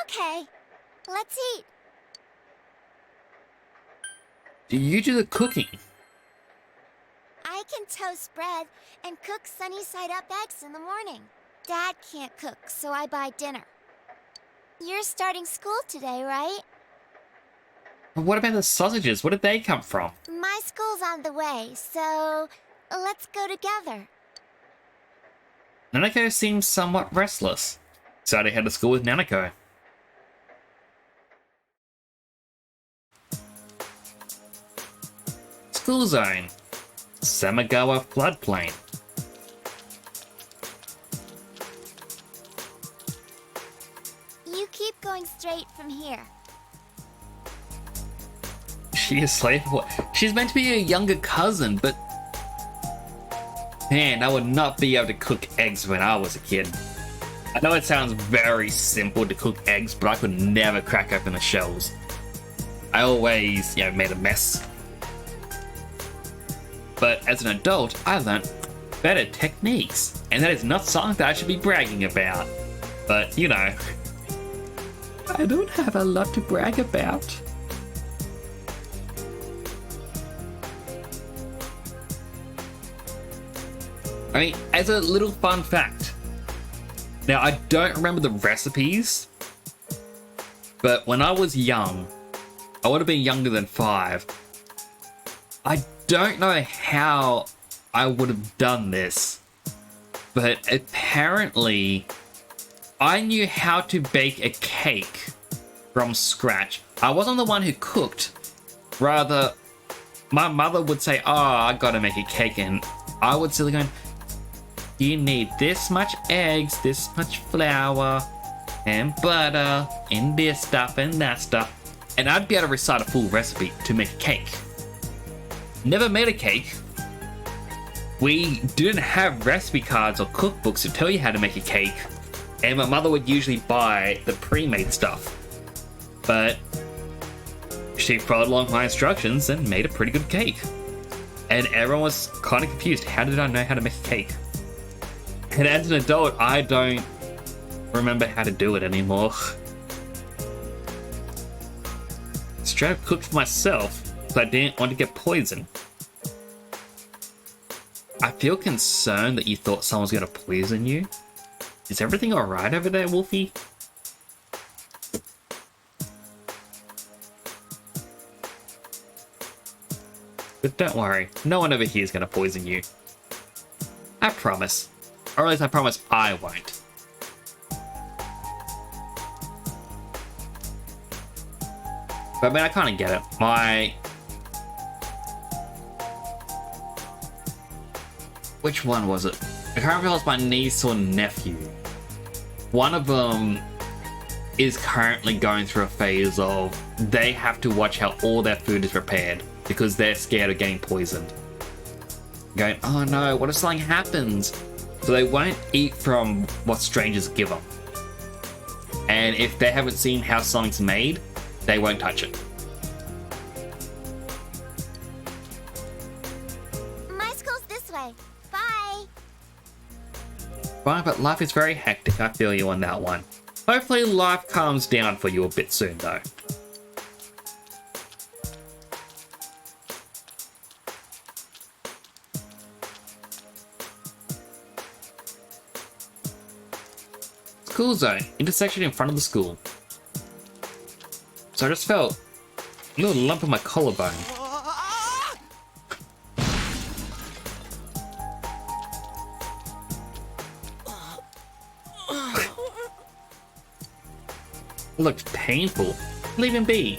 Okay, let's eat. Do you do the cooking? I can toast bread and cook sunny side up eggs in the morning. Dad can't cook, so I buy dinner. You're starting school today, right? What about the sausages? Where did they come from? My school's on the way, so let's go together. Nanako seems somewhat restless. So they head to school with Nanako. School zone. Samagawa floodplain. You keep going straight from here. She is slave. She's meant to be a younger cousin, but man, I would not be able to cook eggs when I was a kid. I know it sounds very simple to cook eggs, but I could never crack open the shells. I always, made a mess. But as an adult, I learned better techniques, and that is not something that I should be bragging about. But, I don't have a lot to brag about. I mean, as a little fun fact, now I don't remember the recipes, but when I was young, I would have been younger than 5. I don't know how I would have done this, but apparently I knew how to bake a cake from scratch. I wasn't the one who cooked. Rather, my mother would say, "Oh, I gotta make a cake," and I would still go, "You need this much eggs, this much flour, and butter, and this stuff and that stuff." And I'd be able to recite a full recipe to make a cake. Never made a cake. We didn't have recipe cards or cookbooks to tell you how to make a cake, and my mother would usually buy the pre-made stuff. But she followed along my instructions and made a pretty good cake. And everyone was kind of confused. How did I know how to make a cake? And as an adult, I don't remember how to do it anymore. Straight up cooked for myself, because I didn't want to get poisoned. I feel concerned that you thought someone was going to poison you. Is everything alright over there, Wolfie? but don't worry, no one over here is gonna poison you. I promise. Or at least I promise I won't. But I mean, I kind of get it. Which one was it? I can't remember if it was my niece or nephew. One of them is currently going through a phase of they have to watch how all their food is prepared because they're scared of getting poisoned. Going, oh no, what if something happens? So they won't eat from what strangers give them. And if they haven't seen how something's made, they won't touch it. My school's this way. Bye. Fine, but life is very hectic. I feel you on that one. Hopefully life calms down for you a bit soon though. School zone, intersection in front of the school. So I just felt a little lump in my collarbone. It looked painful. Leave him be.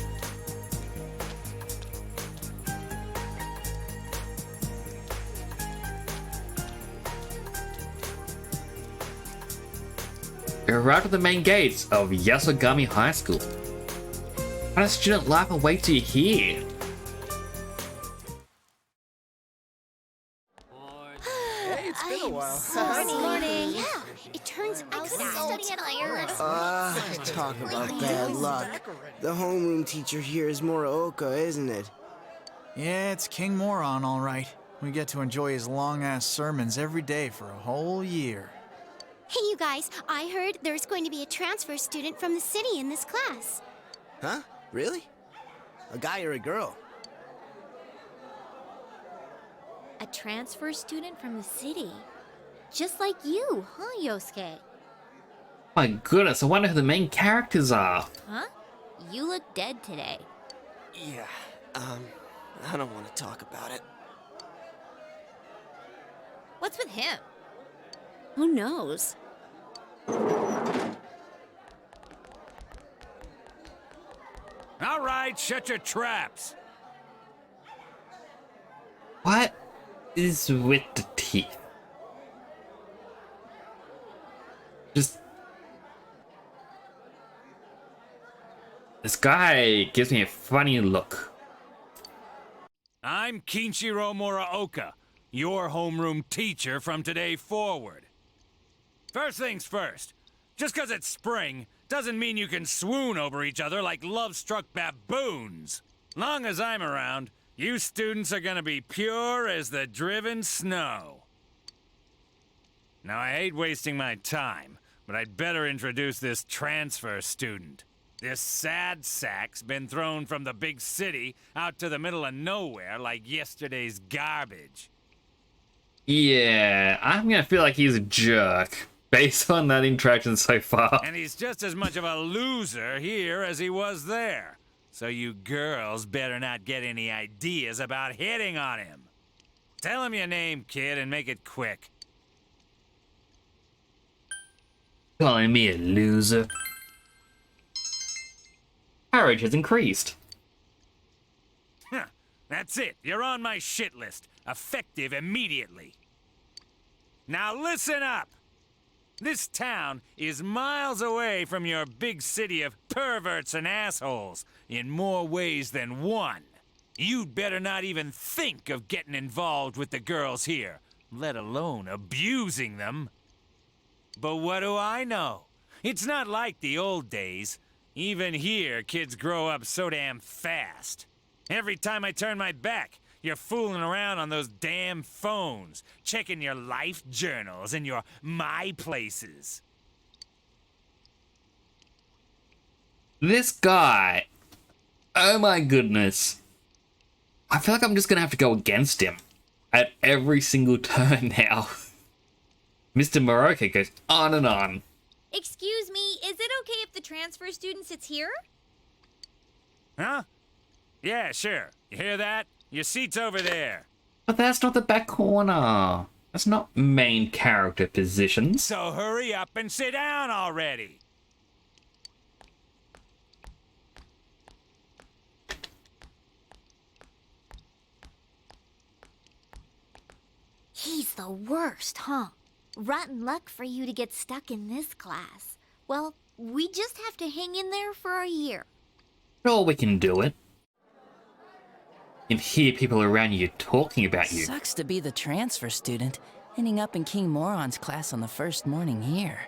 We arrived at the main gates of Yasogami High School. How does student life awaits you here? Hey, it's been a while. Morning. Yeah, it turns out I couldn't study at iron. Talk about bad luck. The homeroom teacher here is Muraoka, isn't it? Yeah, it's King Moron, all right. We get to enjoy his long-ass sermons every day for a whole year. Hey, you guys, I heard there's going to be a transfer student from the city in this class. Huh? Really? A guy or a girl? A transfer student from the city. Just like you, huh, Yosuke? My goodness, I wonder who the main characters are. Huh? You look dead today. Yeah, I don't want to talk about it. What's with him? Who knows? All right, shut your traps. What is with the teeth? Just... This guy gives me a funny look. I'm Kinshiro Muraoka, your homeroom teacher from today forward. First things first, just 'cause it's spring doesn't mean you can swoon over each other like love-struck baboons. Long as I'm around, you students are gonna be pure as the driven snow. Now, I hate wasting my time, but I'd better introduce this transfer student. This sad sack's been thrown from the big city out to the middle of nowhere like yesterday's garbage. Yeah, I'm gonna feel like he's a jerk based on that interaction so far. And he's just as much of a loser here as he was there. So you girls better not get any ideas about hitting on him. Tell him your name, kid, and make it quick. Calling me a loser. Courage has increased. Huh, that's it. You're on my shit list. Effective immediately. Now listen up. This town is miles away from your big city of perverts and assholes in more ways than one. You'd better not even think of getting involved with the girls here, let alone abusing them. But what do I know? It's not like the old days. Even here, kids grow up so damn fast. Every time I turn my back, you're fooling around on those damn phones, checking your life journals and your My Places. This guy, oh my goodness. I feel like I'm just gonna have to go against him at every single turn now. Mr. Muraoka goes on and on. Excuse me, is it okay if the transfer student sits here? Huh? Yeah, sure. You hear that? Your seat's over there. But that's not the back corner. That's not main character positions. So hurry up and sit down already. He's the worst, huh? Rotten luck for you to get stuck in this class. Well, we just have to hang in there for a year. Sure, we can do it. You can hear people around you talking about you. Sucks to be the transfer student, ending up in King Moron's class on the first morning here.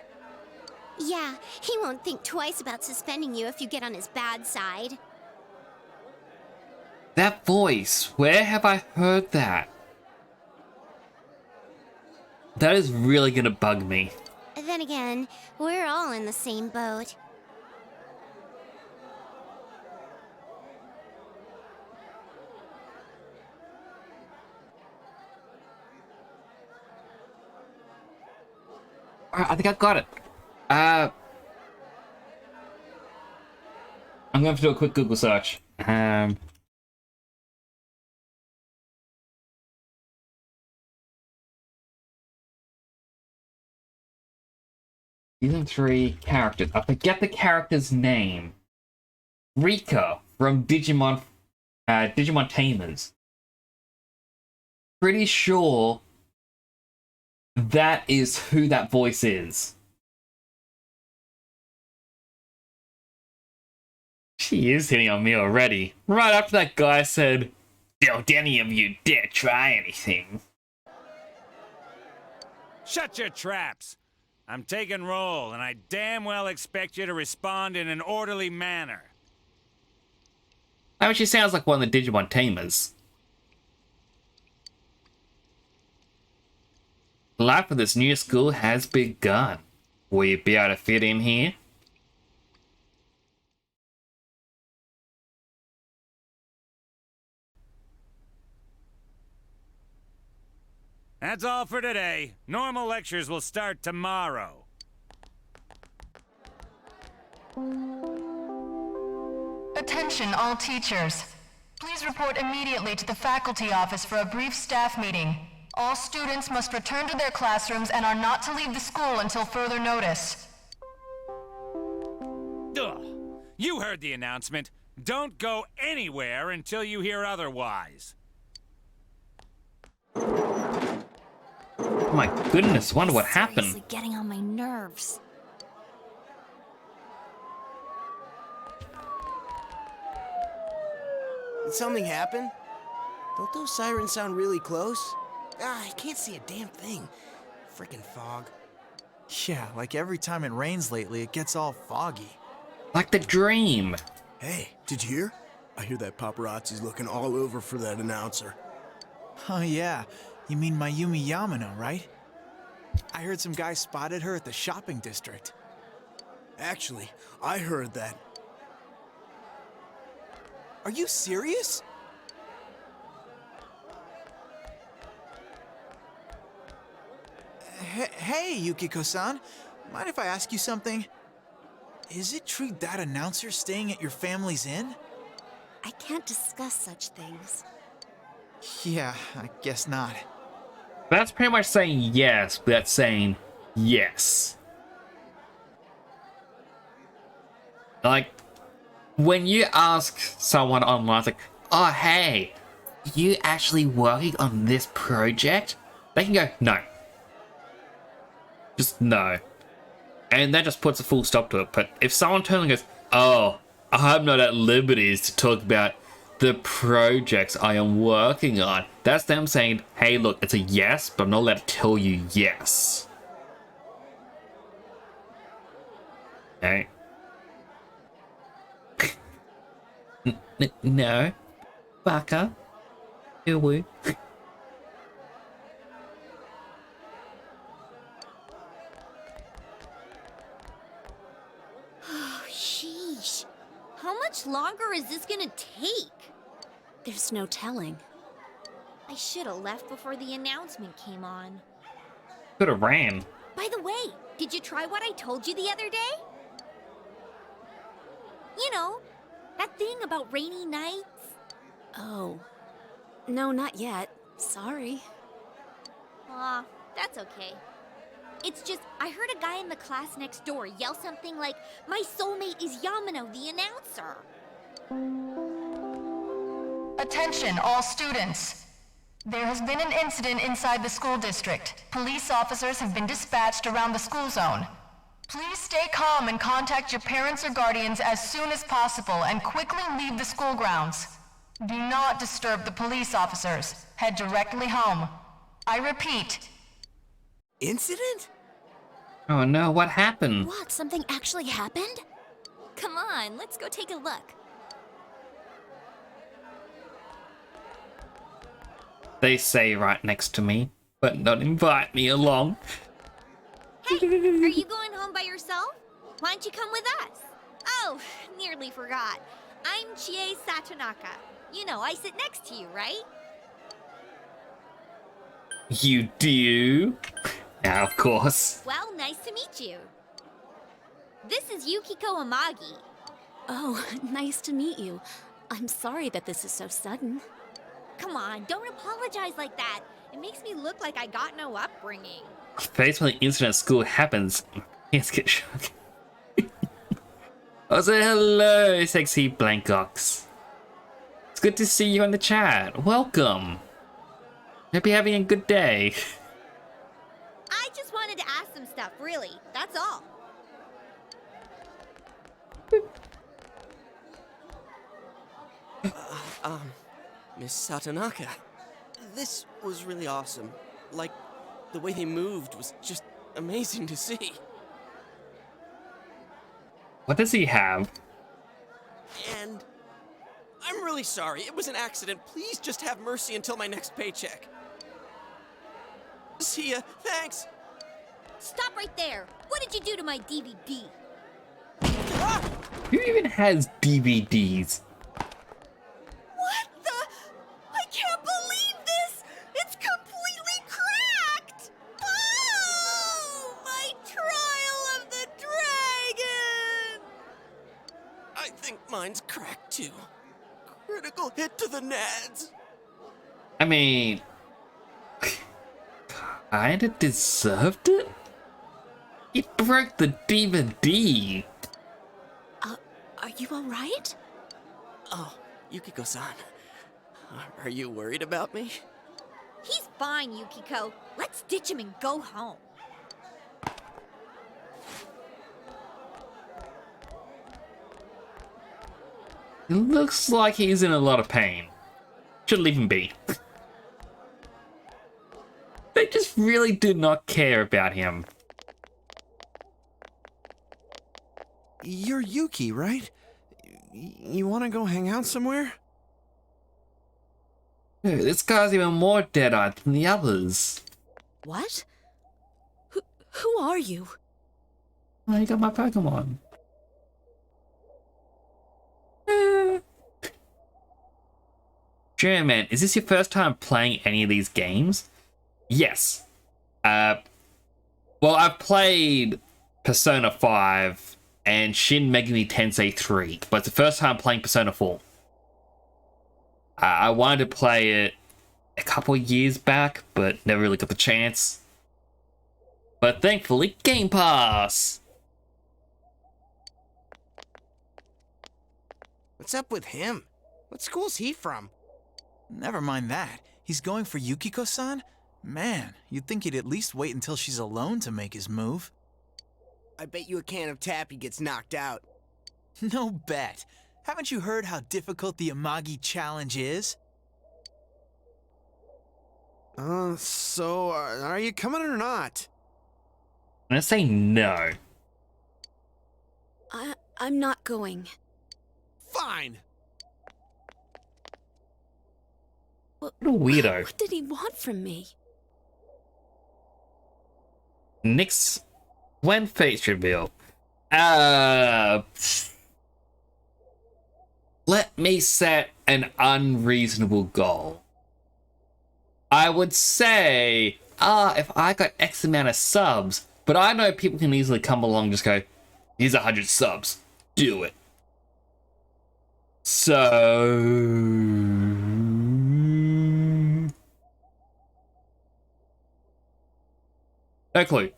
Yeah, he won't think twice about suspending you if you get on his bad side. That voice, where have I heard that? That is really gonna bug me. Then again, we're all in the same boat. Alright, I think I've got it. I'm gonna have to do a quick Google search. Season 3 characters. I forget the character's name. Rika from Digimon Tamers. Pretty sure that is who that voice is. She is hitting on me already. Right after that guy said, "Don't any of you dare try anything." Shut your traps. I'm taking roll, and I damn well expect you to respond in an orderly manner. I mean, she sounds like one of the Digimon Tamers. Life at this new school has begun. Will you be able to fit in here? That's all for today. Normal lectures will start tomorrow. Attention all teachers. Please report immediately to the faculty office for a brief staff meeting. All students must return to their classrooms and are not to leave the school until further notice. Ugh. You heard the announcement. Don't go anywhere until you hear otherwise. Oh my goodness, wonder what happened. Seriously getting on my nerves. Did something happen? Don't those sirens sound really close? Ah, I can't see a damn thing. Frickin' fog. Yeah, like every time it rains lately, it gets all foggy. Like the dream. Hey, did you hear? I hear that paparazzi's looking all over for that announcer. Oh yeah, you mean Mayumi Yamano, right? I heard some guy spotted her at the shopping district. Actually, I heard that. Are you serious? Hey, Yukiko-san. Mind if I ask you something? Is it true that announcer's staying at your family's inn? I can't discuss such things. Yeah, I guess not. That's pretty much saying yes, but that's saying yes. Like, when you ask someone online, it's like, "Oh, hey, you actually working on this project?" They can go, "No." Just no. And that just puts a full stop to it. But if someone turns and goes, "Oh, I'm not at liberties to talk about the projects I am working on," that's them saying, "Hey, look, it's a yes, but I'm not allowed to tell you yes." Okay. No. Baka. Woo. Oh, sheesh. How much longer is this gonna take? There's no telling. I should have left before the announcement came on. Could have ran. By the way, did you try what I told you the other day? You know, that thing about rainy nights? Oh. No, not yet. Sorry. Aw, that's okay. It's just, I heard a guy in the class next door yell something like, "My soulmate is Yamano, the announcer." Attention, all students. There has been an incident inside the school district. Police officers have been dispatched around the school zone. Please stay calm and contact your parents or guardians as soon as possible and quickly leave the school grounds. Do not disturb the police officers. Head directly home. I repeat. Incident? Oh no, what happened? What, something actually happened? Come on, let's go take a look. They say right next to me, but not invite me along. Hey, are you going home by yourself? Why don't you come with us? Oh, nearly forgot. I'm Chie Satonaka. You know, I sit next to you, right? You do? Yeah, of course. Well, nice to meet you. This is Yukiko Amagi. Oh, nice to meet you. I'm sorry that this is so sudden. Come on, don't apologize like that. It makes me look like I got no upbringing. Face when the incident at school happens, kids get shocked. Also, hello, sexy Blankox. It's good to see you in the chat. Welcome. Hope you're having a good day. I just wanted to ask some stuff, really. That's all. Miss Satonaka, this was really awesome. Like, the way they moved was just amazing to see. What does he have? And I'm really sorry. It was an accident. Please just have mercy until my next paycheck. See ya. Thanks. Stop right there. What did you do to my DVD? Who even has DVDs? What the? I can't believe this! It's completely cracked! Oh! My Trial of the Dragon! I think mine's cracked too. Critical hit to the nads. I mean, kinda deserved it? He broke the DVD. Are you alright? Oh, Yukiko-san. Are you worried about me? He's fine, Yukiko. Let's ditch him and go home. It looks like he's in a lot of pain. Should leave him be. They just really do not care about him. You're Yuki, right? You want to go hang out somewhere? Dude, this guy's even more dead-eyed than the others. What? Who are you? Oh, you got my Pokemon. German, is this your first time playing any of these games? Yes. Well, I've played Persona 5 and Shin Megami Tensei 3, but it's the first time playing Persona 4. I wanted to play it a couple of years back, but never really got the chance. But thankfully, Game Pass! What's up with him? What school's he from? Never mind that. He's going for Yukiko-san? Man, you'd think he'd at least wait until she's alone to make his move. I bet you a can of Tappy gets knocked out. No bet. Haven't you heard how difficult the Amagi challenge is? So, are you coming or not? I'm gonna say no. I'm not going. Fine. What a weirdo. What did he want from me? Nix, when fates reveal. Let me set an unreasonable goal. I would say, if I got X amount of subs, but I know people can easily come along and just go, here's 100 subs, do it. So No clue.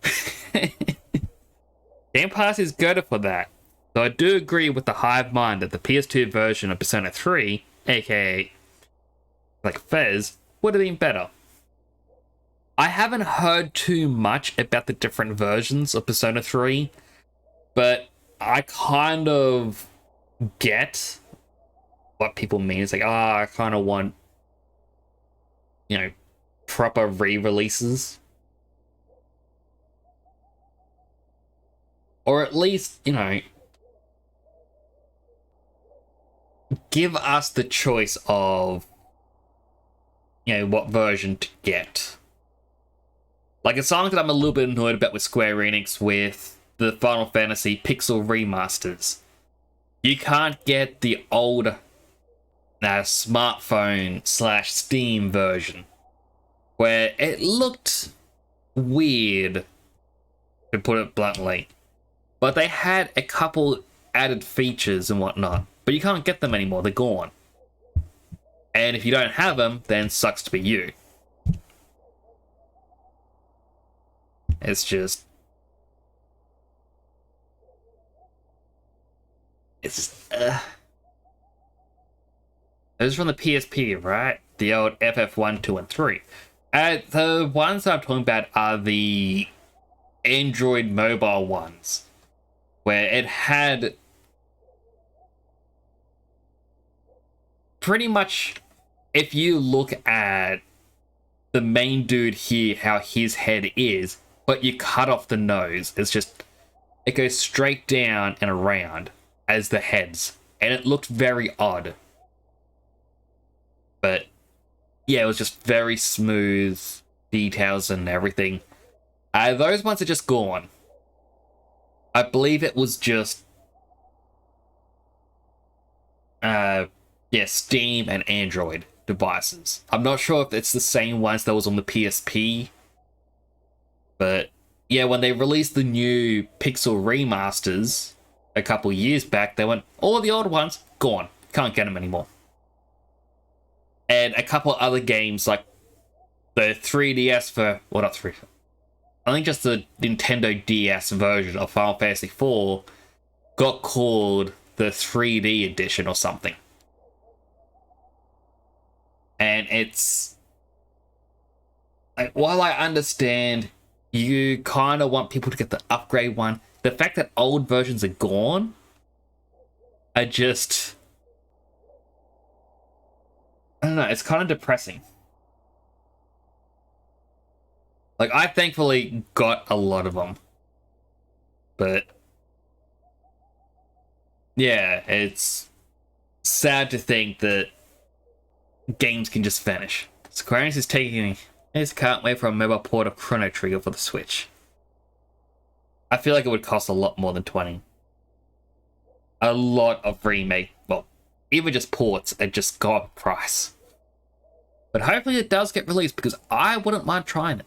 Game Pass is good for that. So I do agree with the hive mind that the PS2 version of Persona 3, aka like Fez, would have been better. I haven't heard too much about the different versions of Persona 3, but I kind of get what people mean. It's like, I kind of want, you know, proper re-releases. Or at least, you know, give us the choice of, you know, what version to get. Like, it's something that I'm a little bit annoyed about with Square Enix with the Final Fantasy Pixel remasters. You can't get the old smartphone / Steam version, where it looked weird, to put it bluntly. But they had a couple added features and whatnot, but you can't get them anymore, they're gone. And if you don't have them, then sucks to be you. It's just... It's... It was from the PSP, right? The old FF1, 2, and 3. The ones I'm talking about are the Android mobile ones, where it had pretty much, if you look at the main dude here, how his head is, but you cut off the nose, it's just, it goes straight down and around as the heads, and it looked very odd. But yeah, it was just very smooth details and everything. Those ones are just gone. I believe it was just Steam and Android devices. I'm not sure if it's the same ones that was on the PSP, but yeah, when they released the new Pixel remasters a couple years back, they went, all the old ones gone, can't get them anymore. And a couple other games like the 3DS for, well, not 3, I think just the Nintendo DS version of Final Fantasy IV got called the 3D edition or something. And it's... like, while I understand you kind of want people to get the upgrade one, the fact that old versions are gone, I just... I don't know, it's kind of depressing. Like, I thankfully got a lot of them. But yeah, it's sad to think that games can just vanish. Square Enix is taking... I just can't wait for a mobile port of Chrono Trigger for the Switch. I feel like it would cost a lot more than 20. A lot of remake, well, even just ports at just go up price. But hopefully it does get released, because I wouldn't mind trying it.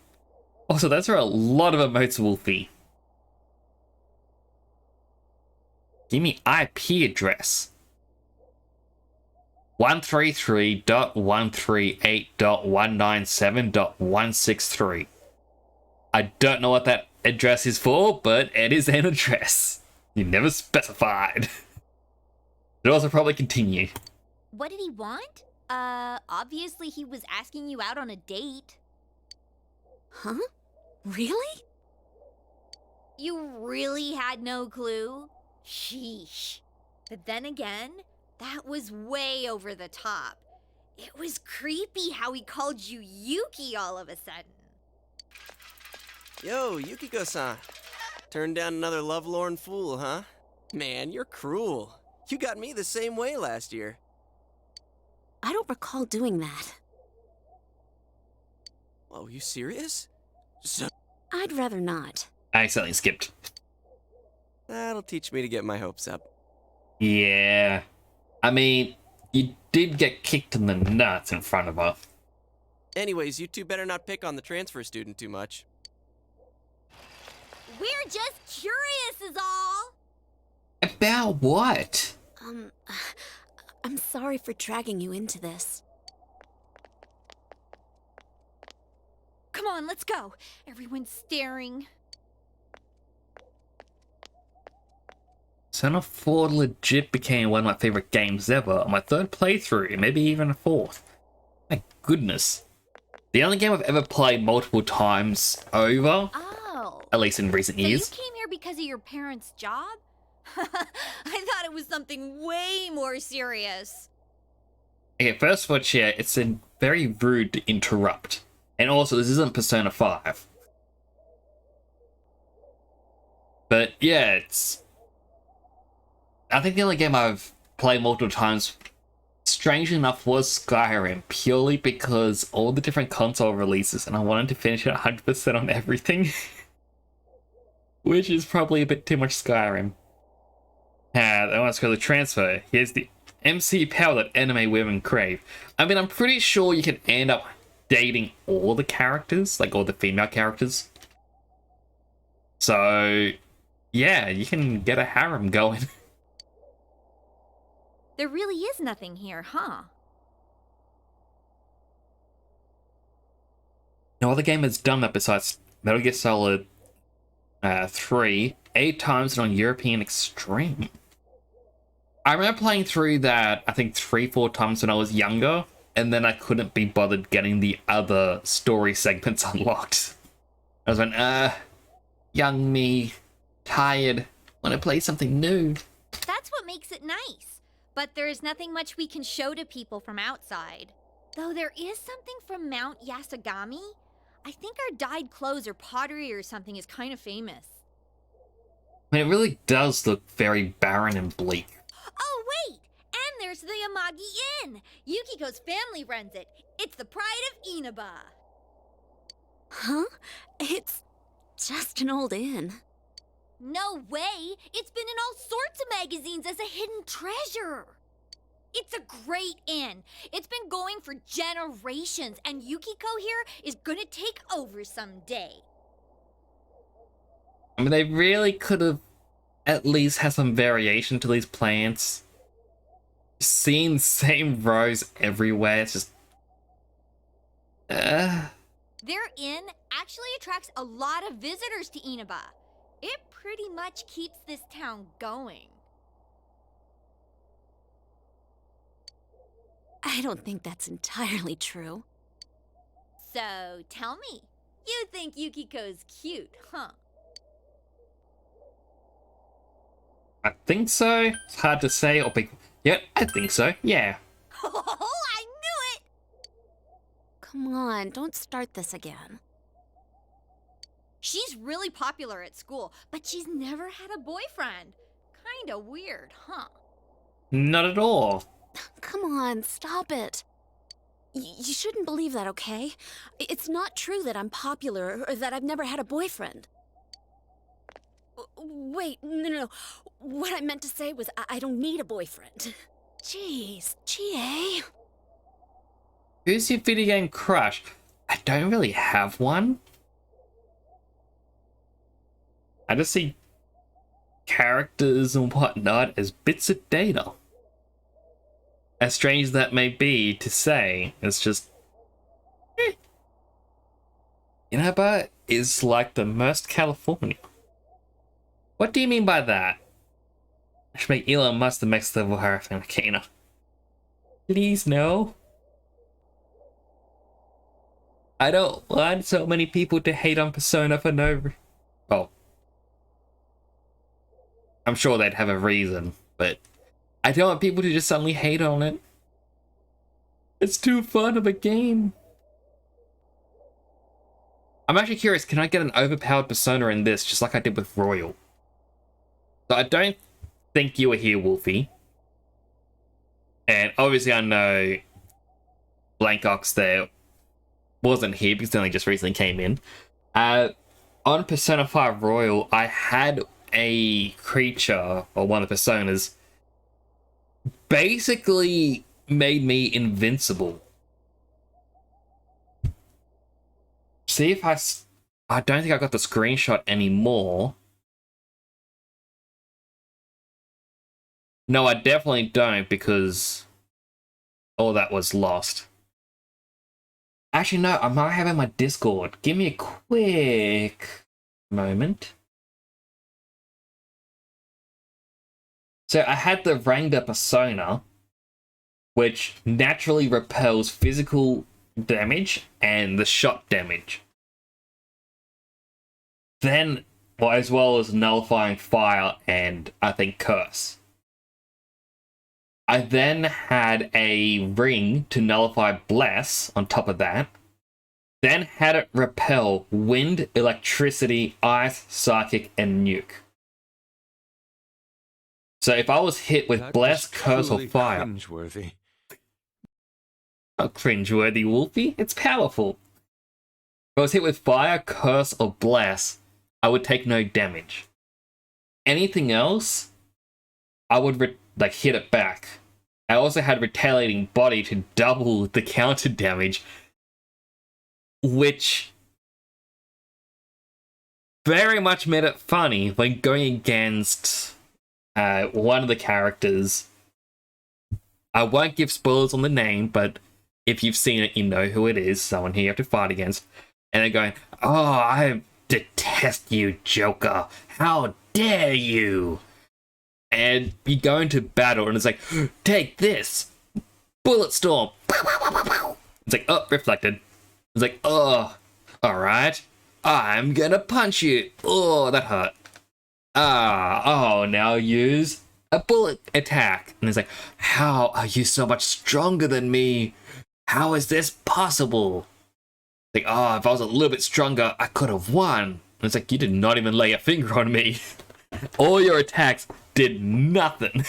Also, those are a lot of emotes, Wolfie. Give me IP address. 133.138.197.163. I don't know what that address is for, but it is an address. You never specified. It also probably continue. What did he want? Obviously he was asking you out on a date. Huh? Really? You really had no clue? Sheesh. But then again, that was way over the top. It was creepy how he called you Yuki all of a sudden. Yo, Yukiko-san. Turned down another lovelorn fool, huh? Man, you're cruel. You got me the same way last year. I don't recall doing that. Oh, you serious? So I'd rather not. I accidentally skipped. that'll teach me to get my hopes up. Yeah. I mean, you did get kicked in the nuts in front of her. Anyways, you two better not pick on the transfer student too much. We're just curious is all. About what? I'm sorry for dragging you into this. Come Come on, let's go. Everyone's staring. Persona 4 legit became one of my favorite games ever on my third playthrough, maybe even a fourth. My goodness. The only game I've ever played multiple times over, at least in recent years. So you came here because of your parents' job? I thought it was something way more serious. Okay, first of all, Chair, it's very rude to interrupt. And also, this isn't Persona 5. But yeah, it's... I think the only game I've played multiple times, strangely enough, was Skyrim, purely because all the different console releases, and I wanted to finish it 100% on everything. Which is probably a bit too much Skyrim. I want to go to transfer. Here's the MC power that anime women crave. I mean, I'm pretty sure you can end up dating all the characters, like all the female characters. So, yeah, you can get a harem going. There really is nothing here, huh? No other game has done that besides Metal Gear Solid 3, 8 times on European Extreme. I remember playing through that, I think 3-4 times when I was younger, and then I couldn't be bothered getting the other story segments unlocked. I was like, young me, tired, want to play something new. That's what makes it nice. But there is nothing much we can show to people from outside. Though there is something from Mount Yasogami. I think our dyed clothes or pottery or something is kind of famous. I mean, it really does look very barren and bleak. Oh, wait! And there's the Amagi Inn! Yukiko's family runs it. It's the pride of Inaba. Huh? It's just an old inn. No way! It's been in all sorts of magazines as a hidden treasure! It's a great inn. It's been going for generations, and Yukiko here is gonna take over someday. I mean, they really could have at least had some variation to these plants. Seeing the same rows everywhere, it's just... Their inn actually attracts a lot of visitors to Inaba. It pretty much keeps this town going. I don't think that's entirely true. So, tell me, you think Yukiko's cute, huh? I think so. It's hard to say or be... Yep, I think so, yeah. Oh, I knew it! Come on, don't start this again. She's really popular at school, but she's never had a boyfriend. Kinda weird, huh? Not at all. Come on, stop it. You shouldn't believe that, okay? It's not true that I'm popular or that I've never had a boyfriend. Wait, no. What I meant to say was I don't need a boyfriend. Jeez, GA. Who's your video game crush? I don't really have one. I just see characters and whatnot as bits of data. As strange as that may be to say, it's just... Inaba is like the most California. What do you mean by that? I should make Elon Musk the next level Hurricane Volcano. Please, no. I don't want so many people to hate on Persona for no reason. Well, I'm sure they'd have a reason, but I don't want people to just suddenly hate on it. It's too fun of a game. I'm actually curious, can I get an overpowered Persona in this, just like I did with Royal? So I don't think you were here, Wolfie. And obviously I know Blank Ox there wasn't here because they only just recently came in. On Persona 5 Royal, I had a creature, or one of the personas, basically made me invincible. See if I don't think I got the screenshot anymore. No, I definitely don't, because all that was lost. Actually, no, I might have it in my Discord. Give me a quick moment. So I had the Wrangler persona, which naturally repels physical damage and the shot damage. Then, well, as well as nullifying fire and, I think, curse. I then had a ring to nullify bless on top of that. Then had it repel wind, electricity, ice, psychic, and nuke. So if I was hit with bless, curse, or fire... Cringeworthy. Not cringeworthy, Wolfie. It's powerful. If I was hit with fire, curse, or bless, I would take no damage. Anything else, I would hit it back. I also had retaliating body to double the counter damage, which very much made it funny when going against one of the characters. I won't give spoilers on the name, but if you've seen it, you know who it is, someone who you have to fight against. And they're going, "Oh, I detest you, Joker. How dare you?" And you go into battle and it's like, "Take this! Bullet storm!" It's like, "Oh, reflected." It's like, "Oh, alright. I'm gonna punch you. Oh, that hurt. Now use a bullet attack." And it's like, "How are you so much stronger than me? How is this possible?" Like, "Oh, if I was a little bit stronger, I could have won." And it's like, "You did not even lay a finger on me. All your attacks did nothing."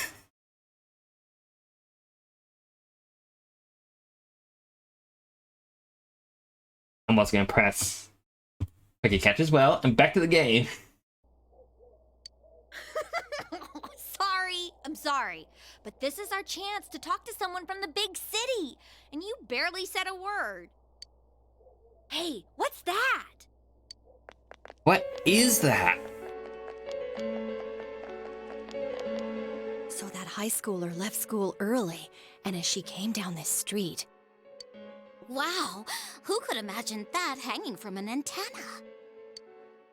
I'm also going to press okay, catch as well, and back to the game. I'm sorry, but this is our chance to talk to someone from the big city, and you barely said a word. Hey, what's that? What is that? So that high schooler left school early, and as she came down this street... Wow, who could imagine that hanging from an antenna?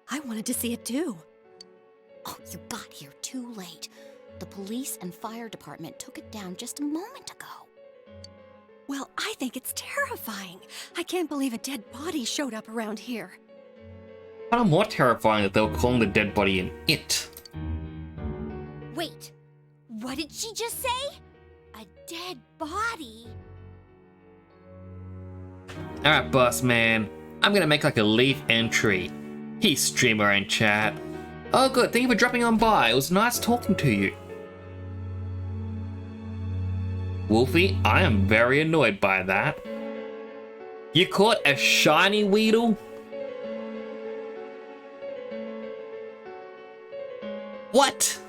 I wanted to see it too. Oh, you got here too late. The police and fire department took it down just a moment ago. Well, I think it's terrifying. I can't believe a dead body showed up around here. Kind of more terrifying that they were calling the dead body an it. Wait, what did she just say? A dead body? Alright, boss man. I'm gonna make like a leaf entry. Hey, streamer and chat. Oh good, thank you for dropping on by. It was nice talking to you. Wolfie, I am very annoyed by that. You caught a shiny Weedle? What?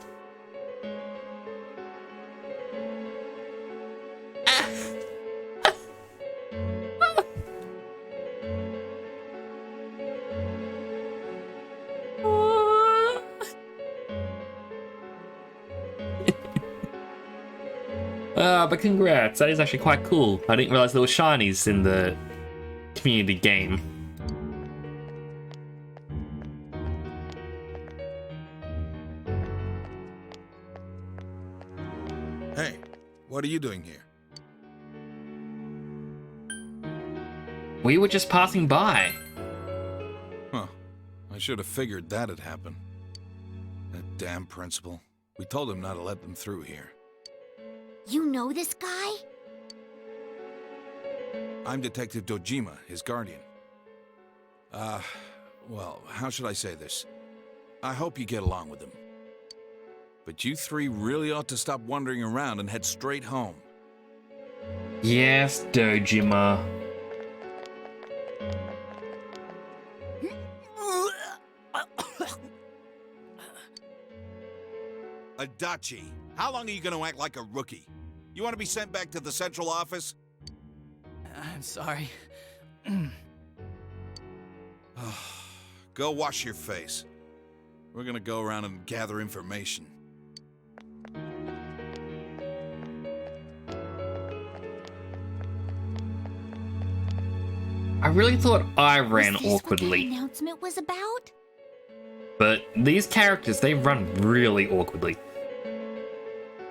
But congrats, that is actually quite cool. I didn't realize there were shinies in the community game. Hey, what are you doing here? We were just passing by. Huh. I should have figured that'd happen. That damn principal. We told him not to let them through here. You know this guy? I'm Detective Dojima, his guardian. Well, how should I say this? I hope you get along with him. But you three really ought to stop wandering around and head straight home. Yes, Dojima. Adachi, how long are you going to act like a rookie? You want to be sent back to the central office? I'm sorry. Go wash your face. We're going to go around and gather information. I really thought I ran Was this awkwardly, what that announcement was about? but these characters, they run really awkwardly.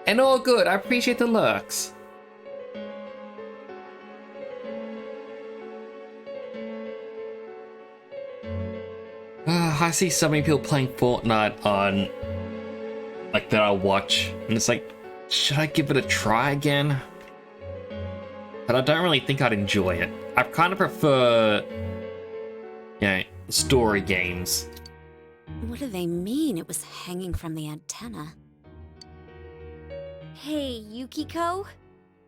And all good, I appreciate the lurks. I see so many people playing Fortnite on, like, that I watch, and it's like, should I give it a try again? But I don't really think I'd enjoy it. I kind of prefer, you know, story games. What do they mean it was hanging from the antenna? Hey, Yukiko,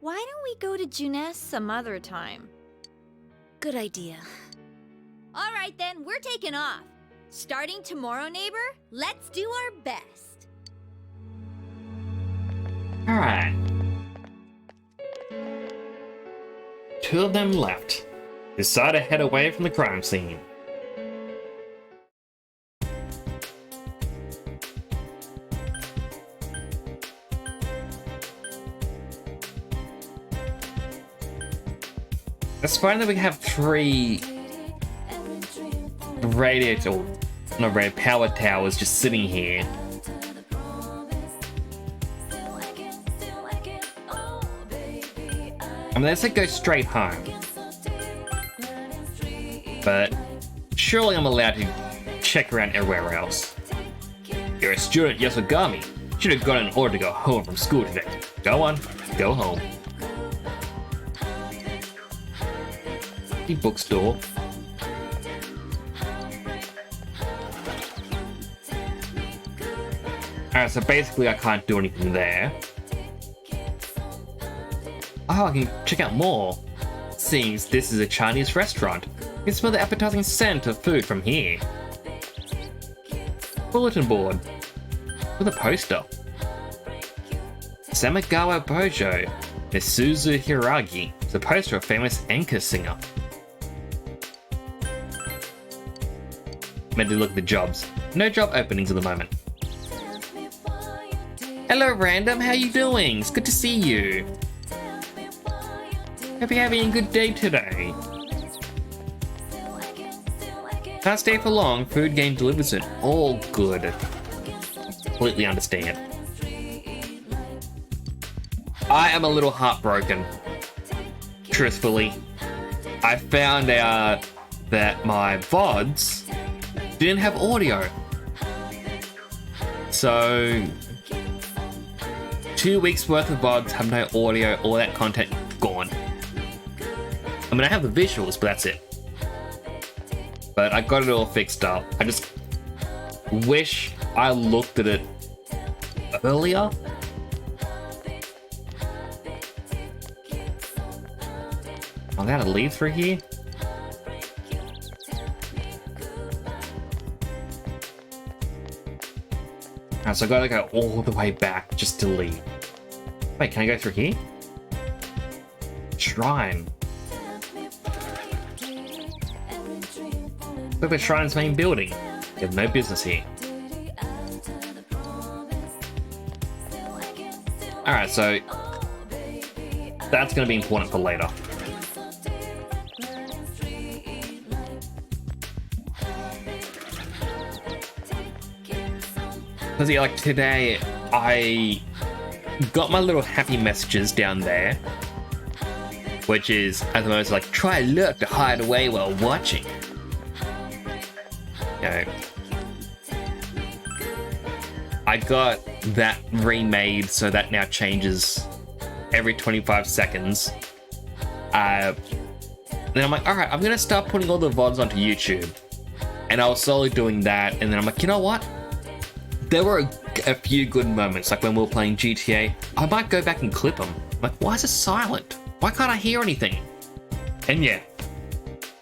why don't we go to Junes some other time? Good idea. All right then, we're taking off. Starting tomorrow, neighbor, let's do our best. Alright. 2 of them left. Decide to head away from the crime scene. It's fine that we have 3 power towers just sitting here. I mean, let's say go straight home. But surely I'm allowed to check around everywhere else. You're a student, Yasogami. Should have gotten an order to go home from school today. Go on, go home. The bookstore. Alright, so basically I can't do anything there. Oh, I can check out more. Seems this is a Chinese restaurant. You can smell the appetizing scent of food from here. Bulletin board. With a poster. Samagawa Bojo. Misuzu Hiragi. It's a poster of a famous enka singer. Meant to look at the jobs. No job openings at the moment. Hello Random, how you doing? It's good to see you. Hope you're having a good day today. Can't stay for long, food game delivers it. All good. Completely understand. I am a little heartbroken. Truthfully. I found out that my VODs didn't have audio. So 2 weeks worth of VODs have no audio, all that content gone. I mean, I have the visuals, but that's it. But I got it all fixed up. I just wish I looked at it earlier. I gotta leave through here. Alright, so I gotta go all the way back just to leave. Wait, can I go through here? Shrine. Look at the shrine's main building. You have no business here. Alright, so that's gonna be important for later. Because yeah, like today, I got my little happy messages down there, which is at the moment like try lurk to hide away while watching. You know, I got that remade, so that now changes every 25 seconds. Then I'm like, all right, I'm gonna start putting all the VODs onto YouTube, and I was slowly doing that, and then I'm like, you know what? There were a few good moments, like when we were playing GTA. I might go back and clip them. Like, why is it silent? Why can't I hear anything? And yeah,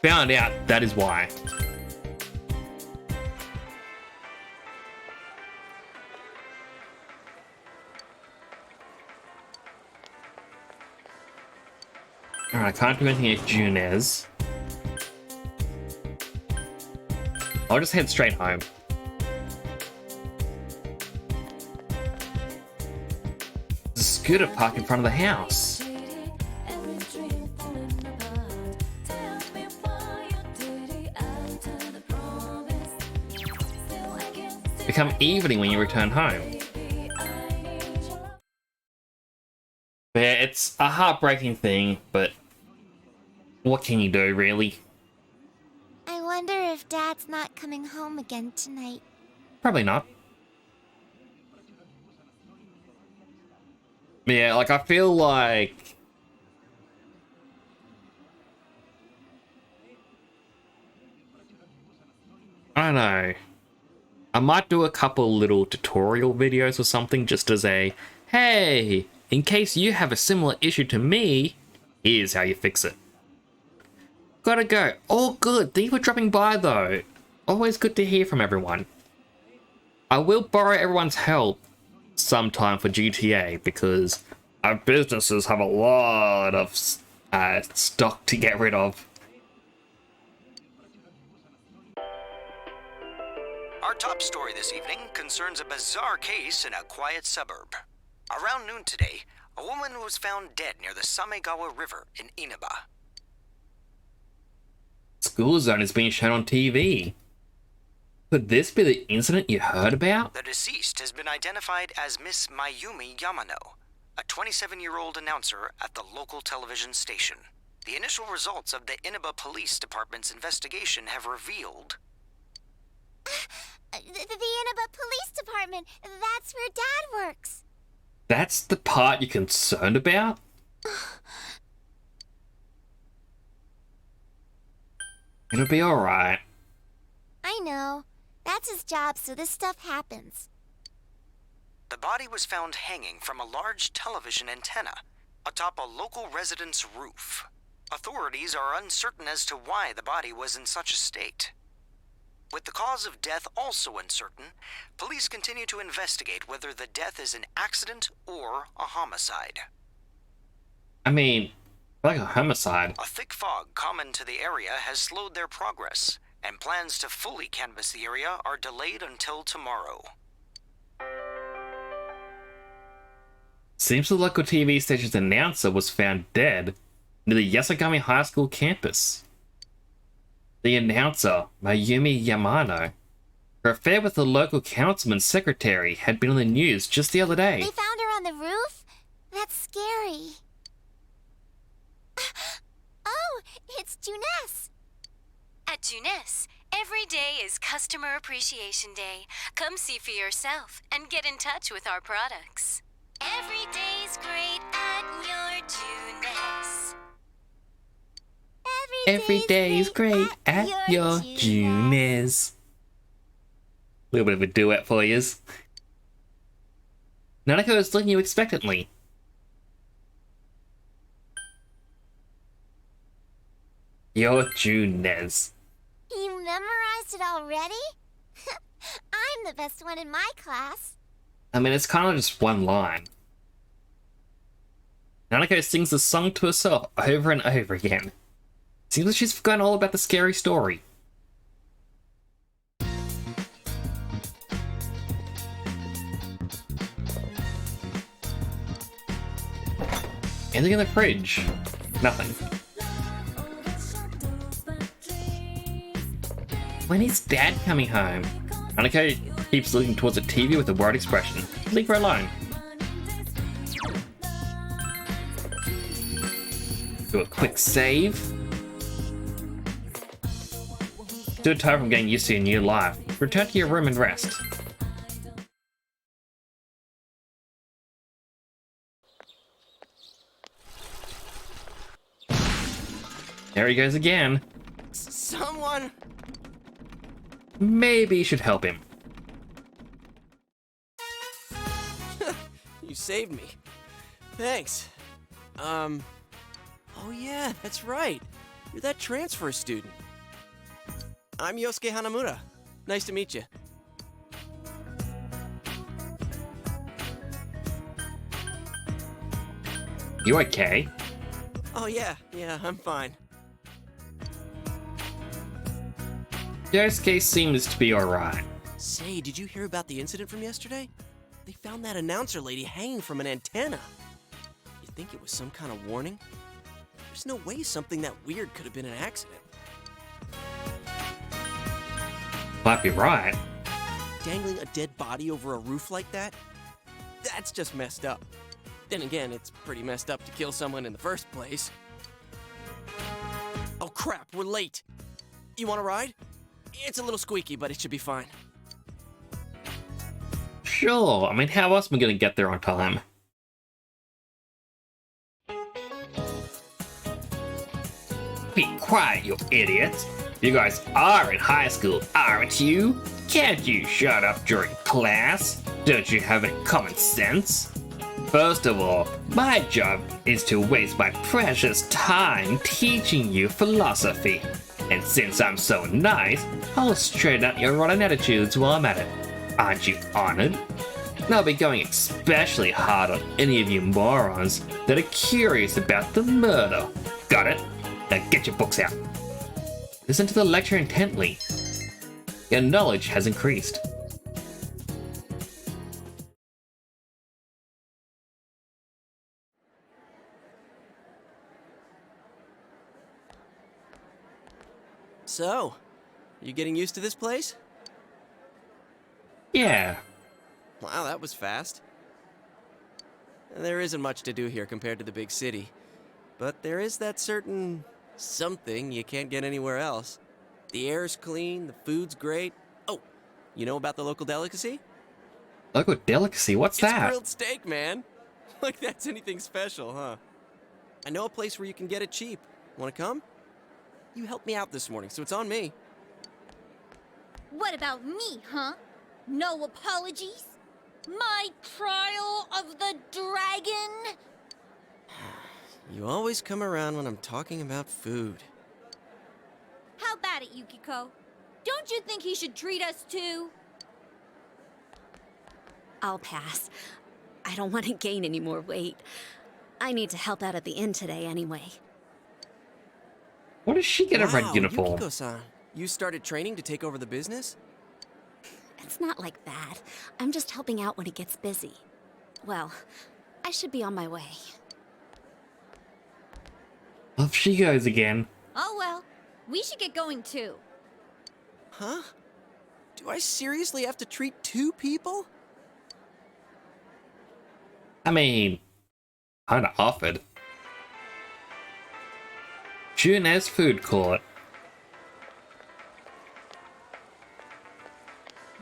found out that is why. Alright, I can't do anything at Junes. I'll just head straight home. Scooter park in front of the house. become evening when you return home. But yeah, it's a heartbreaking thing, but what can you do, really? I wonder if Dad's not coming home again tonight. Probably not. Yeah, like, I feel like... I don't know. I might do a couple little tutorial videos or something just as a, hey, in case you have a similar issue to me, here's how you fix it. Gotta go. All good. Thank you for dropping by, though. Always good to hear from everyone. I will borrow everyone's help sometime for GTA because our businesses have a lot of stock to get rid of. Our top story this evening concerns a bizarre case in a quiet suburb. Around noon today, a woman was found dead near the Samegawa River in Inaba. School Zone is being shown on TV. Could this be the incident you heard about? The deceased has been identified as Miss Mayumi Yamano, a 27-year-old announcer at the local television station. The initial results of the Inaba Police Department's investigation have revealed... The Inaba Police Department! That's where Dad works! That's the part you're concerned about? It'll be alright. I know. That's his job, so this stuff happens. The body was found hanging from a large television antenna atop a local resident's roof. Authorities are uncertain as to why the body was in such a state. With the cause of death also uncertain, police continue to investigate whether the death is an accident or a homicide. I mean, like a homicide. A thick fog common to the area has slowed their progress, and plans to fully canvass the area are delayed until tomorrow. Seems the local TV station's announcer was found dead near the Yasogami High School campus. The announcer, Mayumi Yamano, her affair with the local councilman's secretary had been on the news just the other day. They found her on the roof? That's scary. Oh, it's Juness. At Juness, every day is Customer Appreciation Day. Come see for yourself and get in touch with our products. Every day's great at your Juness. Every day is great at your Juness. Little bit of a duet for yous. Nanako is looking at you expectantly. Your Juness. You memorized it already? I'm the best one in my class. I mean, it's kind of just one line. Nanako sings the song to herself over and over again. Seems like she's forgotten all about the scary story. Anything in the fridge? Nothing. When is Dad coming home? Nanako keeps looking towards the TV with a worried expression. Leave her alone. Do a quick save. Too tired from getting used to your new life. Return to your room and rest. There he goes again. Someone! Maybe you should help him. You saved me. Thanks. Oh yeah, that's right. You're that transfer student. I'm Yosuke Hanamura. Nice to meet you. You okay? Oh yeah, I'm fine. Yosuke seems to be alright. Say, did you hear about the incident from yesterday? They found that announcer lady hanging from an antenna. You think it was some kind of warning? There's no way something that weird could have been an accident. Might be right. dangling a dead body over a roof like that? That's just messed up. Then again, it's pretty messed up to kill someone in the first place. Oh crap, we're late. You want a ride? It's a little squeaky, but it should be fine. Sure, I mean, how else am I gonna get there on time? Be quiet, you idiots! You guys are in high school, aren't you? Can't you shut up during class? Don't you have any common sense? First of all, my job is to waste my precious time teaching you philosophy. And since I'm so nice, I'll straighten out your rotten attitudes while I'm at it. Aren't you honored? And I'll be going especially hard on any of you morons that are curious about the murder. Got it? Now get your books out. Listen to the lecture intently. Your knowledge has increased. So, you getting used to this place? Yeah. Wow, that was fast. There isn't much to do here compared to the big city. But there is that certain something you can't get anywhere else. The air's clean, the food's great. Oh, you know about the local delicacy? Local delicacy? What's It's that? grilled steak, man. Like that's anything special, huh? I know a place where you can get it cheap. Wanna come? You helped me out this morning, so it's on me. What about me, huh? No apologies? My trial of the dragon? You always come around when I'm talking about food. How about it, Yukiko? Don't you think he should treat us too? I'll pass. I don't want to gain any more weight. I need to help out at the inn today anyway. What does she get a red uniform? Yukiko-san, you started training to take over the business? It's not like that. I'm just helping out when it gets busy. Well, I should be on my way. Off she goes again. Oh well, we should get going too. Huh? Do I seriously have to treat 2 people? I mean, kinda offered. Junes Food Court.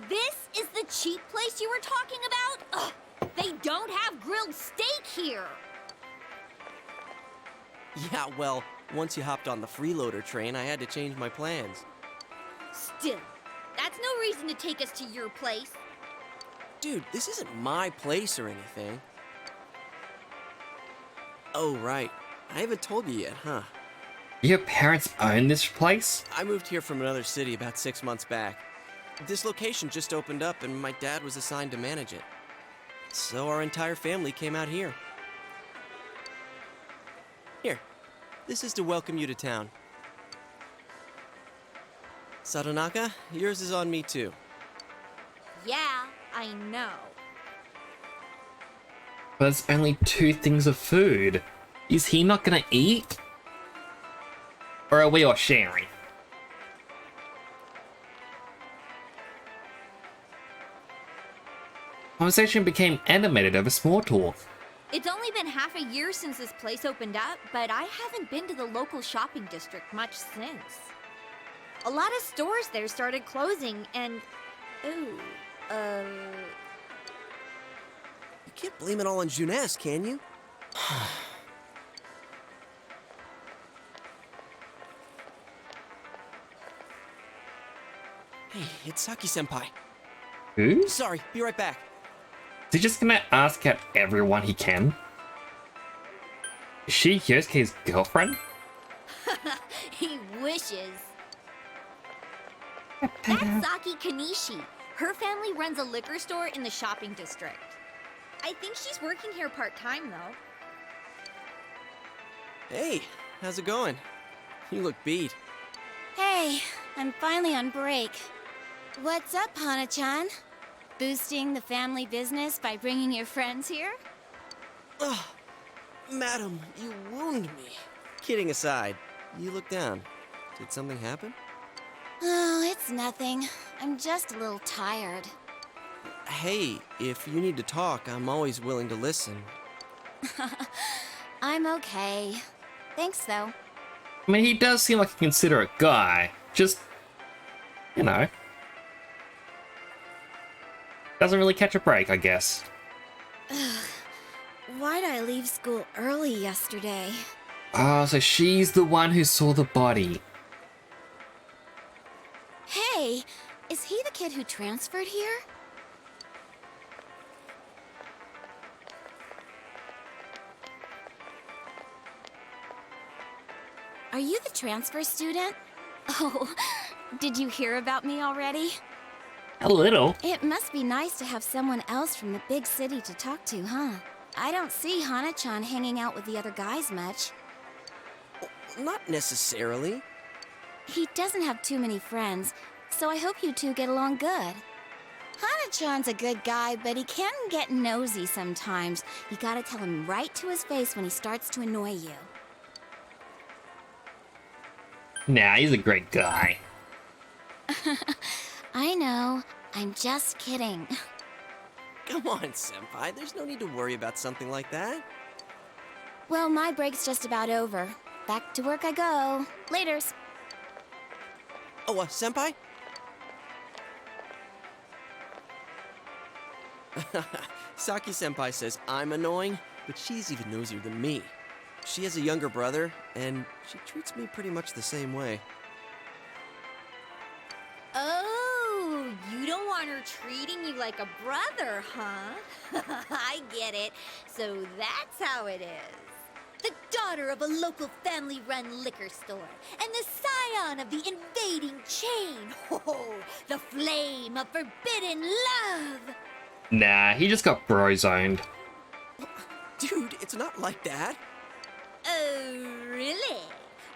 This is the cheap place you were talking about? Ugh, they don't have grilled steak here. Yeah, well, once you hopped on the freeloader train, I had to change my plans. Still, that's no reason to take us to your place. Dude, this isn't my place or anything. Oh, right. I haven't told you yet, huh? Your parents own this place? I moved here from another city about 6 months back. This location just opened up and my dad was assigned to manage it. So our entire family came out here. Here, this is to welcome you to town. Sadonaka, yours is on me too. Yeah, I know. But it's only 2 things of food. Is he not gonna eat? Or are we all sharing? Conversation became animated over small talk. It's only been half a year since this place opened up, but I haven't been to the local shopping district much since. A lot of stores there started closing and... Ooh, You can't blame it all on Junes, can you? Hey, it's Saki-senpai. Who? Sorry, be right back. Is he just gonna ask out everyone he can? Is she Yosuke's girlfriend? he wishes. That's Saki Kanishi. Her family runs a liquor store in the shopping district. I think she's working here part-time, though. Hey, how's it going? You look beat. Hey, I'm finally on break. What's up, Hana-chan? Boosting the family business by bringing your friends here? Ugh, madam, you wound me. Kidding aside, you look down. Did something happen? Oh, it's nothing. I'm just a little tired. Hey, if you need to talk, I'm always willing to listen. I'm okay. Thanks, though. I mean, he does seem like a considerate guy. Just, you know, doesn't really catch a break, I guess. Why'd I leave school early yesterday? Oh, so she's the one who saw the body. Hey, is he the kid who transferred here? Are you the transfer student? Oh, did you hear about me already? A little. It must be nice to have someone else from the big city to talk to, huh? I don't see Hana-chan hanging out with the other guys much. Not necessarily. He doesn't have too many friends, so I hope you two get along good. Hana-chan's a good guy, but he can get nosy sometimes. You gotta tell him right to his face when he starts to annoy you. Nah, he's a great guy. I know. I'm just kidding. Come on, Senpai. There's no need to worry about something like that. Well, my break's just about over. Back to work I go. Laters. Oh, Senpai? Saki Senpai says I'm annoying, but she's even nosier than me. She has a younger brother, and she treats me pretty much the same way. Oh, you don't want her treating you like a brother, huh? I get it. So that's how it is. The daughter of a local family-run liquor store, and the scion of the invading chain. Oh, the flame of forbidden love. Nah, he just got bro-zoned. Dude, it's not like that. Oh, really?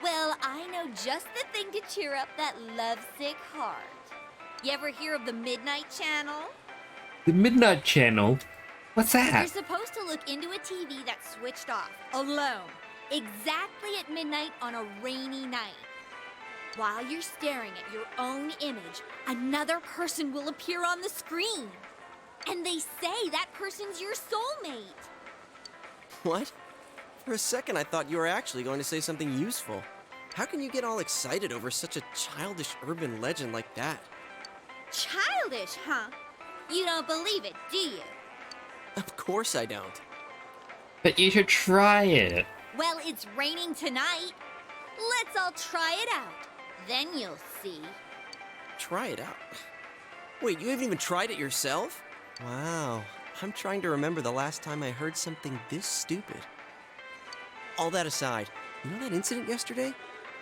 Well, I know just the thing to cheer up that lovesick heart. You ever hear of the Midnight Channel? The Midnight Channel? What's You're that? supposed to look into a TV that's switched off, alone, exactly at midnight on a rainy night. While you're staring at your own image, another person will appear on the screen. And they say that person's your soulmate. What? For a second, I thought you were actually going to say something useful. How can you get all excited over such a childish urban legend like that? Childish, huh? You don't believe it, do you? Of course I don't. But you should try it. Well, it's raining tonight. Let's all try it out. Then you'll see. Try it out? Wait, you haven't even tried it yourself? Wow. I'm trying to remember the last time I heard something this stupid. All that aside, you know that incident yesterday?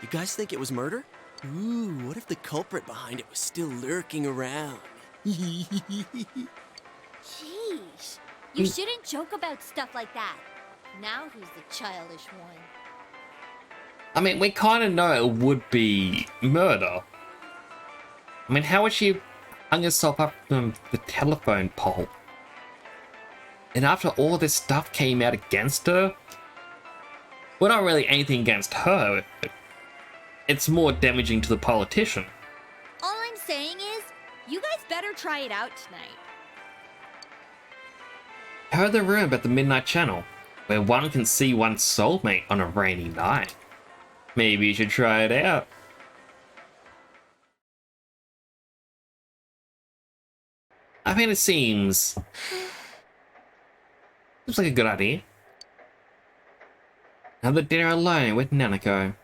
You guys think it was murder? Ooh, what if the culprit behind it was still lurking around? Sheesh. You shouldn't joke about stuff like that. Now who's the childish one? I mean, we kind of know it would be murder. I mean, how would she hung herself up from the telephone pole? And after all this stuff came out against her? Well, not really anything against her. It's more damaging to the politician. All I'm saying is, you guys better try it out tonight. I heard the rumor about the Midnight Channel, where one can see one's soulmate on a rainy night. Maybe you should try it out. I mean, it seems like a good idea. Another dinner alone with Nanako.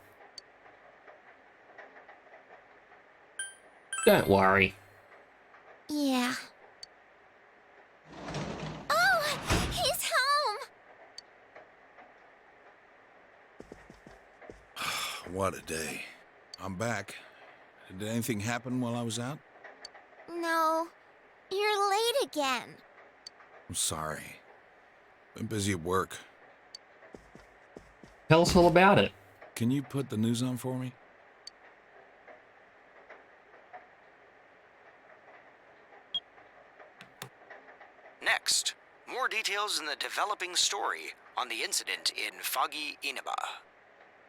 Don't worry. Yeah. Oh, he's home! What a day. I'm back. Did anything happen while I was out? No, you're late again. I'm sorry. Been busy at work. Tell us all about it. Can you put the news on for me? Next, more details in the developing story on the incident in foggy Inaba.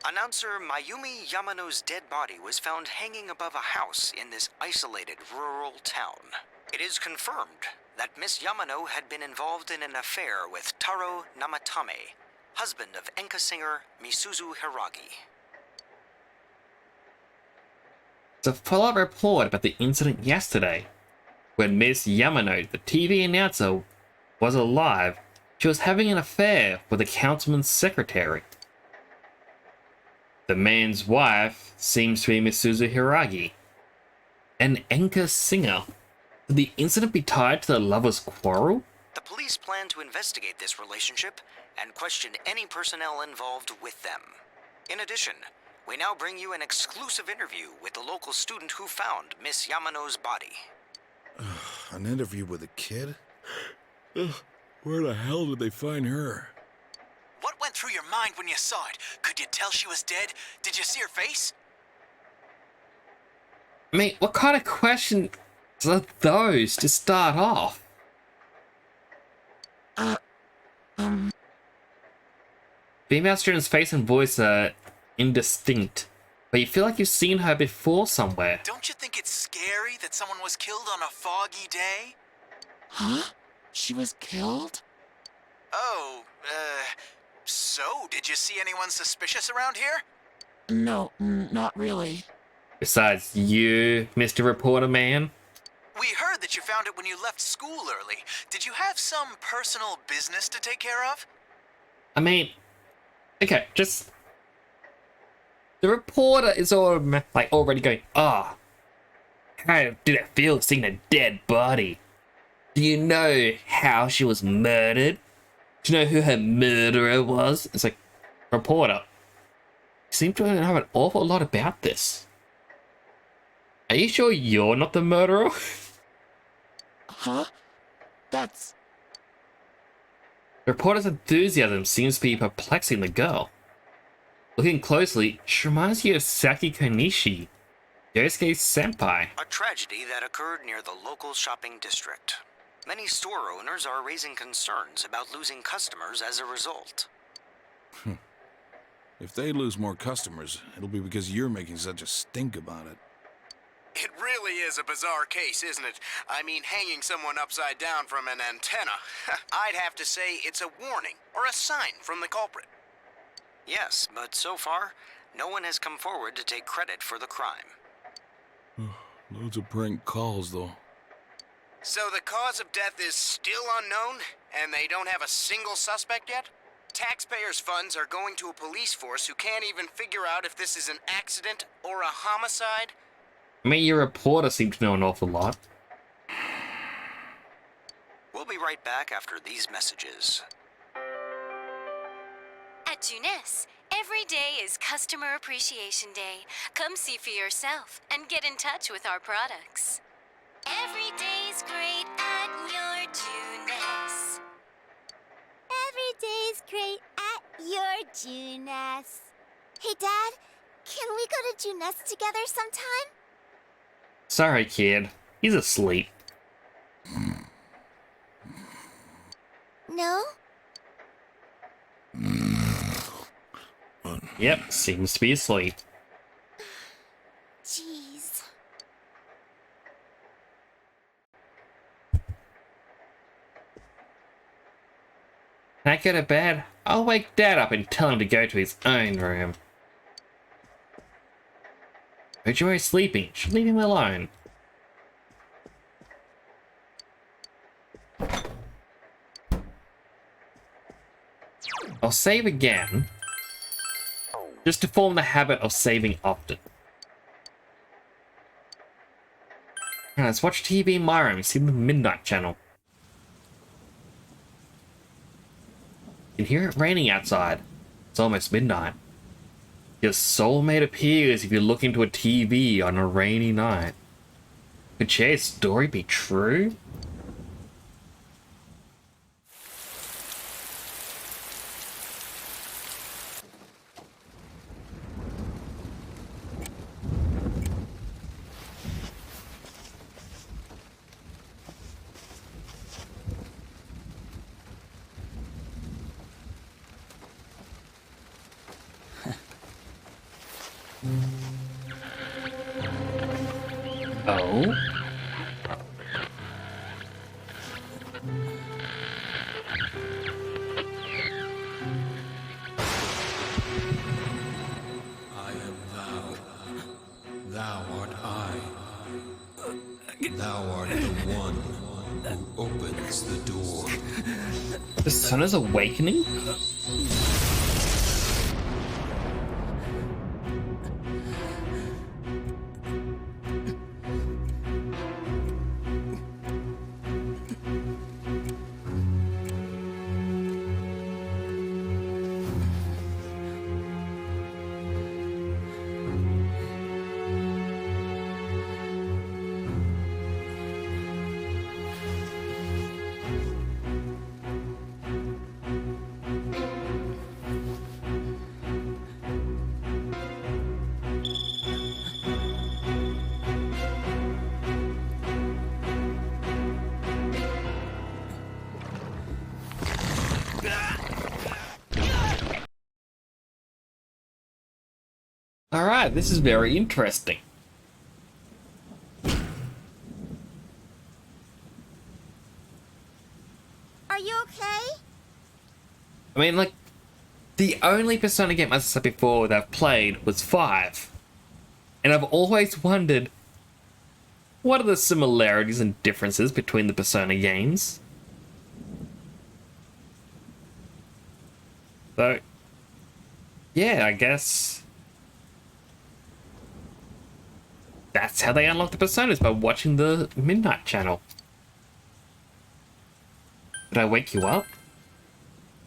Announcer Mayumi Yamano's dead body was found hanging above a house in this isolated rural town. It is confirmed that Miss Yamano had been involved in an affair with Taro Namatame, husband of Enka singer Misuzu Hiragi. It's a follow-up report about the incident yesterday. When Miss Yamano, the TV announcer, was alive, she was having an affair with the councilman's secretary. The man's wife seems to be Misuzu Hiragi, an Enka singer. Could the incident be tied to the lovers' quarrel? The police plan to investigate this relationship and question any personnel involved with them. In addition, we now bring you an exclusive interview with the local student who found Miss Yamano's body. An interview with a kid? Where the hell did they find her? What went through your mind when you saw it? Could you tell she was dead? Did you see her face? I mean, what kind of questions are those to start off? Female student's face and voice are indistinct, but you feel like you've seen her before somewhere. Don't you think it's scary that someone was killed on a foggy day? Huh? She was killed? Oh, so did you see anyone suspicious around here? No, not really. Besides you, Mr. Reporter Man? We heard that you found it when you left school early. Did you have some personal business to take care of? I mean, okay, just... The reporter is already going, how did it feel seeing a dead body? Do you know how she was murdered? Do you know who her murderer was? It's like, reporter, you seem to know an awful lot about this. Are you sure you're not the murderer? Huh? That's... The reporter's enthusiasm seems to be perplexing the girl. Looking closely, she reminds you of Saki Konishi, Yosuke's senpai. A tragedy that occurred near the local shopping district. Many store owners are raising concerns about losing customers as a result. If they lose more customers, it'll be because you're making such a stink about it. It really is a bizarre case, isn't it? I mean, hanging someone upside down from an antenna. I'd have to say it's a warning or a sign from the culprit. Yes, but so far, no one has come forward to take credit for the crime. Loads of prank calls, though. So the cause of death is still unknown, and they don't have a single suspect yet? Taxpayers' funds are going to a police force who can't even figure out if this is an accident or a homicide? I mean, your reporter seems to know an awful lot. We'll be right back after these messages. At Junes, every day is Customer Appreciation Day. Come see for yourself and get in touch with our products. Every day's great at your Junes. Every day's great at your Junes. Hey, Dad, can we go to Junes together sometime? Sorry, kid. He's asleep. No? Yep, seems to be asleep. Jeez. Can I go to bed? I'll wake Dad up and tell him to go to his own room. Ojo is sleeping. Should leave him alone. I'll save again, just to form the habit of saving often. Now let's watch TV in my room, see the Midnight Channel. You can hear it raining outside. It's almost midnight. Your soulmate appears if you look into a TV on a rainy night. Could Che's story be true? Oh? Thou art the one who opens the door. The sun is awakening? Alright, this is very interesting. Are you okay? I mean, like, the only Persona game, as I said before, that I've played was 5. And I've always wondered, what are the similarities and differences between the Persona games? So, yeah, I guess that's how they unlock the Personas, by watching the Midnight Channel. Did I wake you up?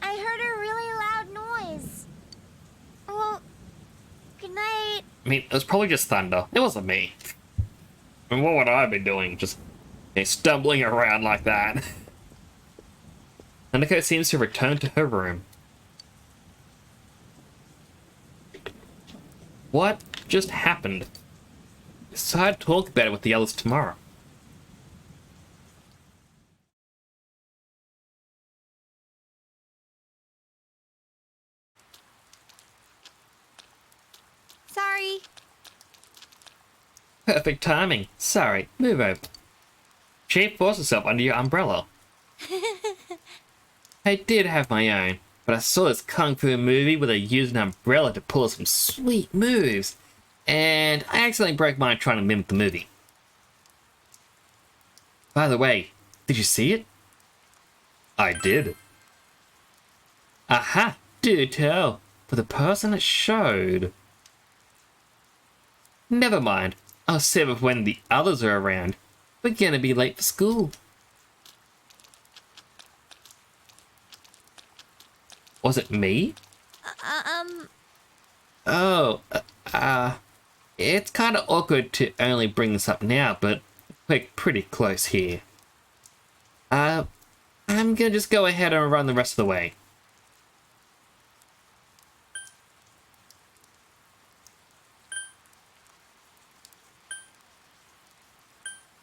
I heard a really loud noise. Well, good night. I mean, it was probably just thunder. It wasn't me. I mean, what would I be doing? Just stumbling around like that. Hanako seems to return to her room. What just happened? Decide to talk about it with the others tomorrow. Sorry. Perfect timing. Sorry, move over. She forced herself under your umbrella. I did have my own, but I saw this kung fu movie where they used an umbrella to pull some sweet moves, and I accidentally broke mine trying to mimic the movie. By the way, did you see it? I did. Aha, do tell, for the person it showed. Never mind, I'll save it when the others are around. We're gonna be late for school. Was it me? Oh, it's kind of awkward to only bring this up now, but we're pretty close here. I'm gonna just go ahead and run the rest of the way.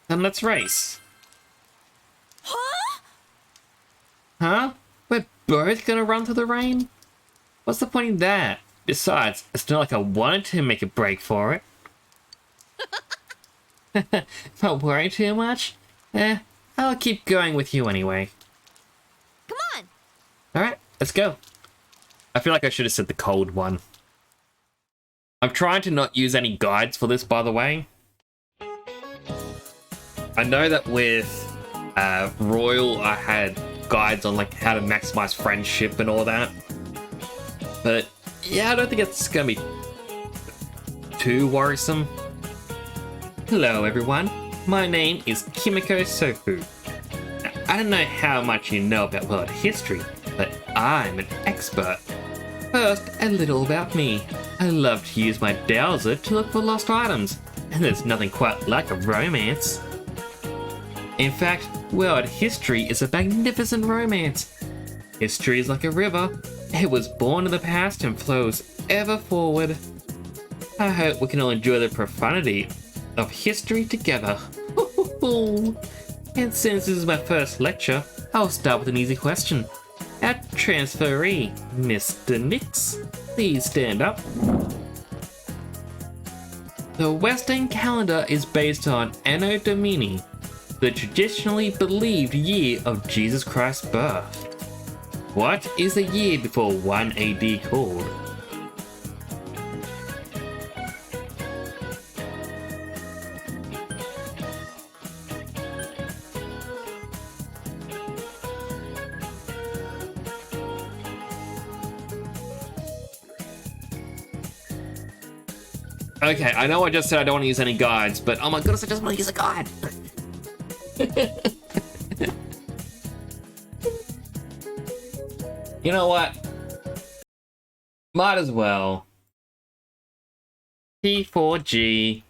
Then let's race. Huh? Huh? We're both gonna run through the rain? What's the point in that? Besides, it's not like I wanted to make a break for it. Not worrying too much? I'll keep going with you anyway. Come on. Alright, let's go. I feel like I should have said the cold one. I'm trying to not use any guides for this, by the way. I know that with Royal, I had guides on like how to maximize friendship and all that. But yeah, I don't think it's gonna be too worrisome. Hello everyone, my name is Kimiko Sofu. Now, I don't know how much you know about world history, but I'm an expert. First, a little about me. I love to use my dowser to look for lost items, and there's nothing quite like a romance. In fact, world history is a magnificent romance. History is like a river. It was born in the past and flows ever forward. I hope we can all enjoy the profundity of history together. And since this is my first lecture, I'll start with an easy question. Our transferee, Mr. Nix, please stand up. The Western calendar is based on Anno Domini, the traditionally believed year of Jesus Christ's birth. What is the year before 1 AD called? Okay, I know I just said I don't want to use any guides, but oh my goodness, I just want to use a guide. You know what? Might as well. P4G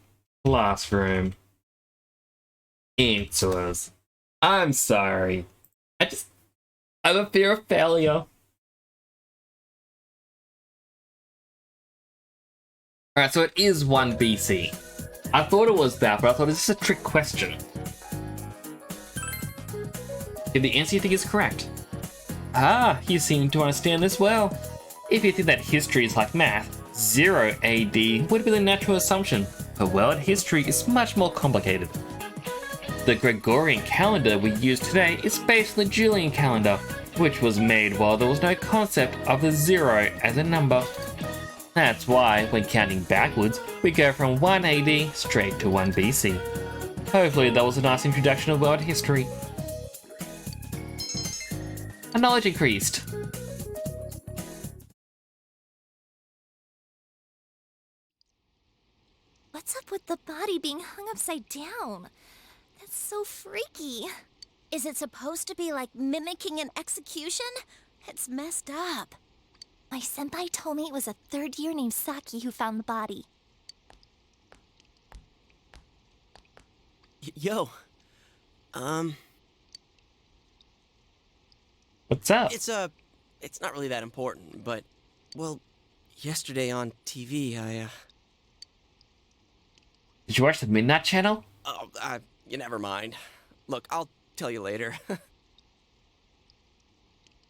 classroom answers. I'm sorry. I have a fear of failure. Alright, so it is 1 BC. I thought it was that, but I thought, is this a trick question? If the answer you think is correct. Ah, you seem to understand this well. If you think that history is like math, 0 AD would be the natural assumption, but world history is much more complicated. The Gregorian calendar we use today is based on the Julian calendar, which was made while there was no concept of the 0 as a number. That's why, when counting backwards, we go from 1 AD straight to 1 BC. Hopefully that was a nice introduction of world history. Our knowledge increased. What's up with the body being hung upside down? That's so freaky. Is it supposed to be like mimicking an execution? It's messed up. My senpai told me it was a third year named Saki who found the body. Yo. What's up? It's not really that important, but, well, yesterday on TV, Did you watch the Midnight Channel? Oh, you never mind. Look, I'll tell you later.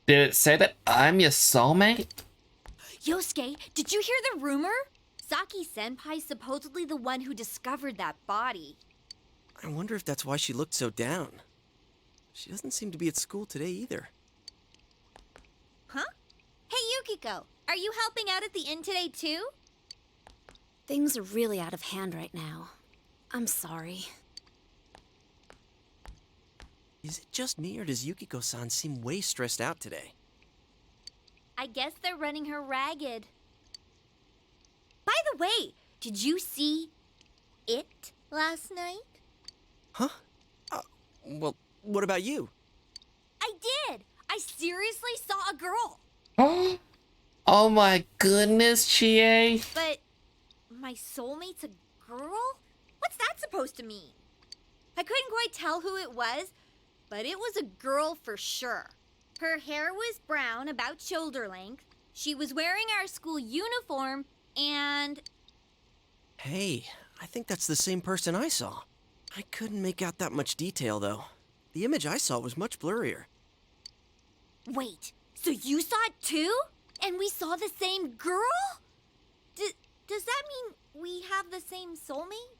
Did it say that I'm your soulmate? Yosuke, did you hear the rumor? Saki-senpai's supposedly the one who discovered that body. I wonder if that's why she looked so down. She doesn't seem to be at school today either. Huh? Hey, Yukiko, are you helping out at the inn today too? Things are really out of hand right now. I'm sorry. Is it just me, or does Yukiko-san seem way stressed out today? I guess they're running her ragged. By the way, did you see it last night? Huh? Well, what about you? I did! I seriously saw a girl! Oh my goodness, Chie. But my soulmate's a girl? What's that supposed to mean? I couldn't quite tell who it was, but it was a girl for sure. Her hair was brown, about shoulder length. She was wearing our school uniform, and... Hey, I think that's the same person I saw. I couldn't make out that much detail, though. The image I saw was much blurrier. Wait, so you saw it too? And we saw the same girl? Does that mean we have the same soulmate?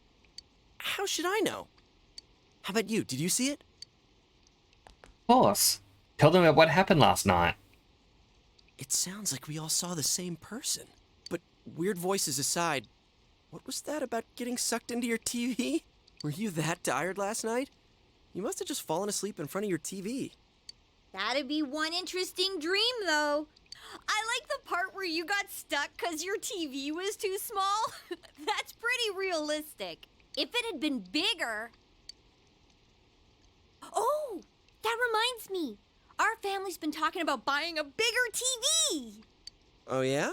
How should I know? How about you? Did you see it? Of course. Tell them about what happened last night. It sounds like we all saw the same person. But weird voices aside, what was that about getting sucked into your TV? Were you that tired last night? You must have just fallen asleep in front of your TV. That'd be one interesting dream, though. I like the part where you got stuck because your TV was too small. That's pretty realistic. If it had been bigger... Oh, that reminds me. Our family's been talking about buying a bigger TV. Oh, yeah?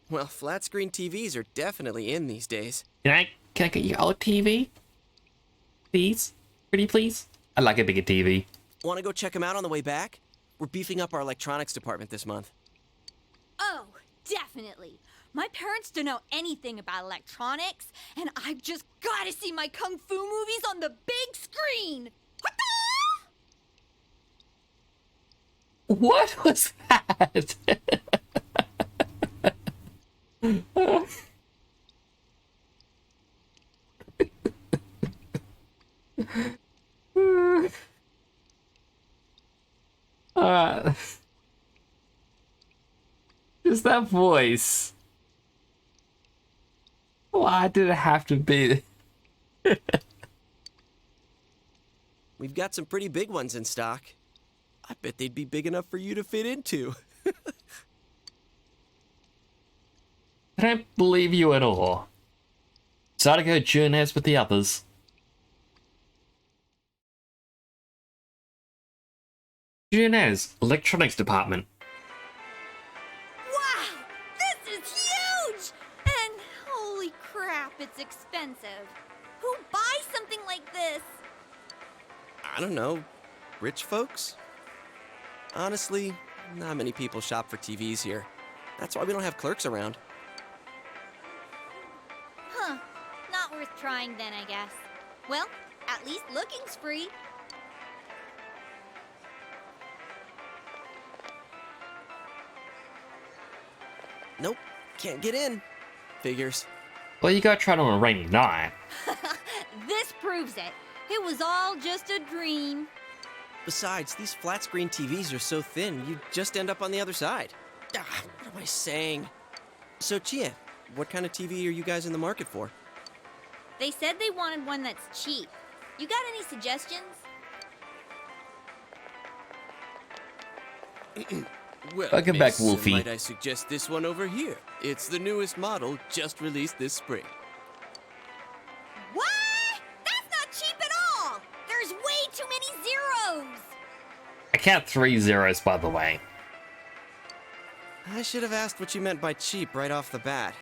Well, flat-screen TVs are definitely in these days. Can I get your old TV? Please? Pretty please? I'd like a bigger TV. Want to go check them out on the way back? We're beefing up our electronics department this month. Oh, definitely. My parents don't know anything about electronics, and I've just got to see my kung fu movies on the big screen. What was that? Just that voice. Why did it have to be? We've got some pretty big ones in stock. I bet they'd be big enough for you to fit into. I don't believe you at all. Sadako Junes with the others. Junes, Electronics Department. Wow! This is huge! And holy crap, it's expensive. Who buys something like this? I don't know. Rich folks? Honestly, not many people shop for TVs here. That's why we don't have clerks around. Huh. Not worth trying then, I guess. Well, at least looking's free. Nope, can't get in. Figures. Well, you gotta try it on a rainy night. This proves it. It was all just a dream. Besides, these flat screen TVs are so thin, you'd just end up on the other side. What am I saying? So, Chia, what kind of TV are you guys in the market for? They said they wanted one that's cheap. You got any suggestions? Well, Welcome back, miss, Wolfie. Might I suggest this one over here? It's the newest model, just released this spring. What? That's not cheap at all! There's way too many zeros! I count 3 zeros, by the way. I should have asked what you meant by cheap right off the bat.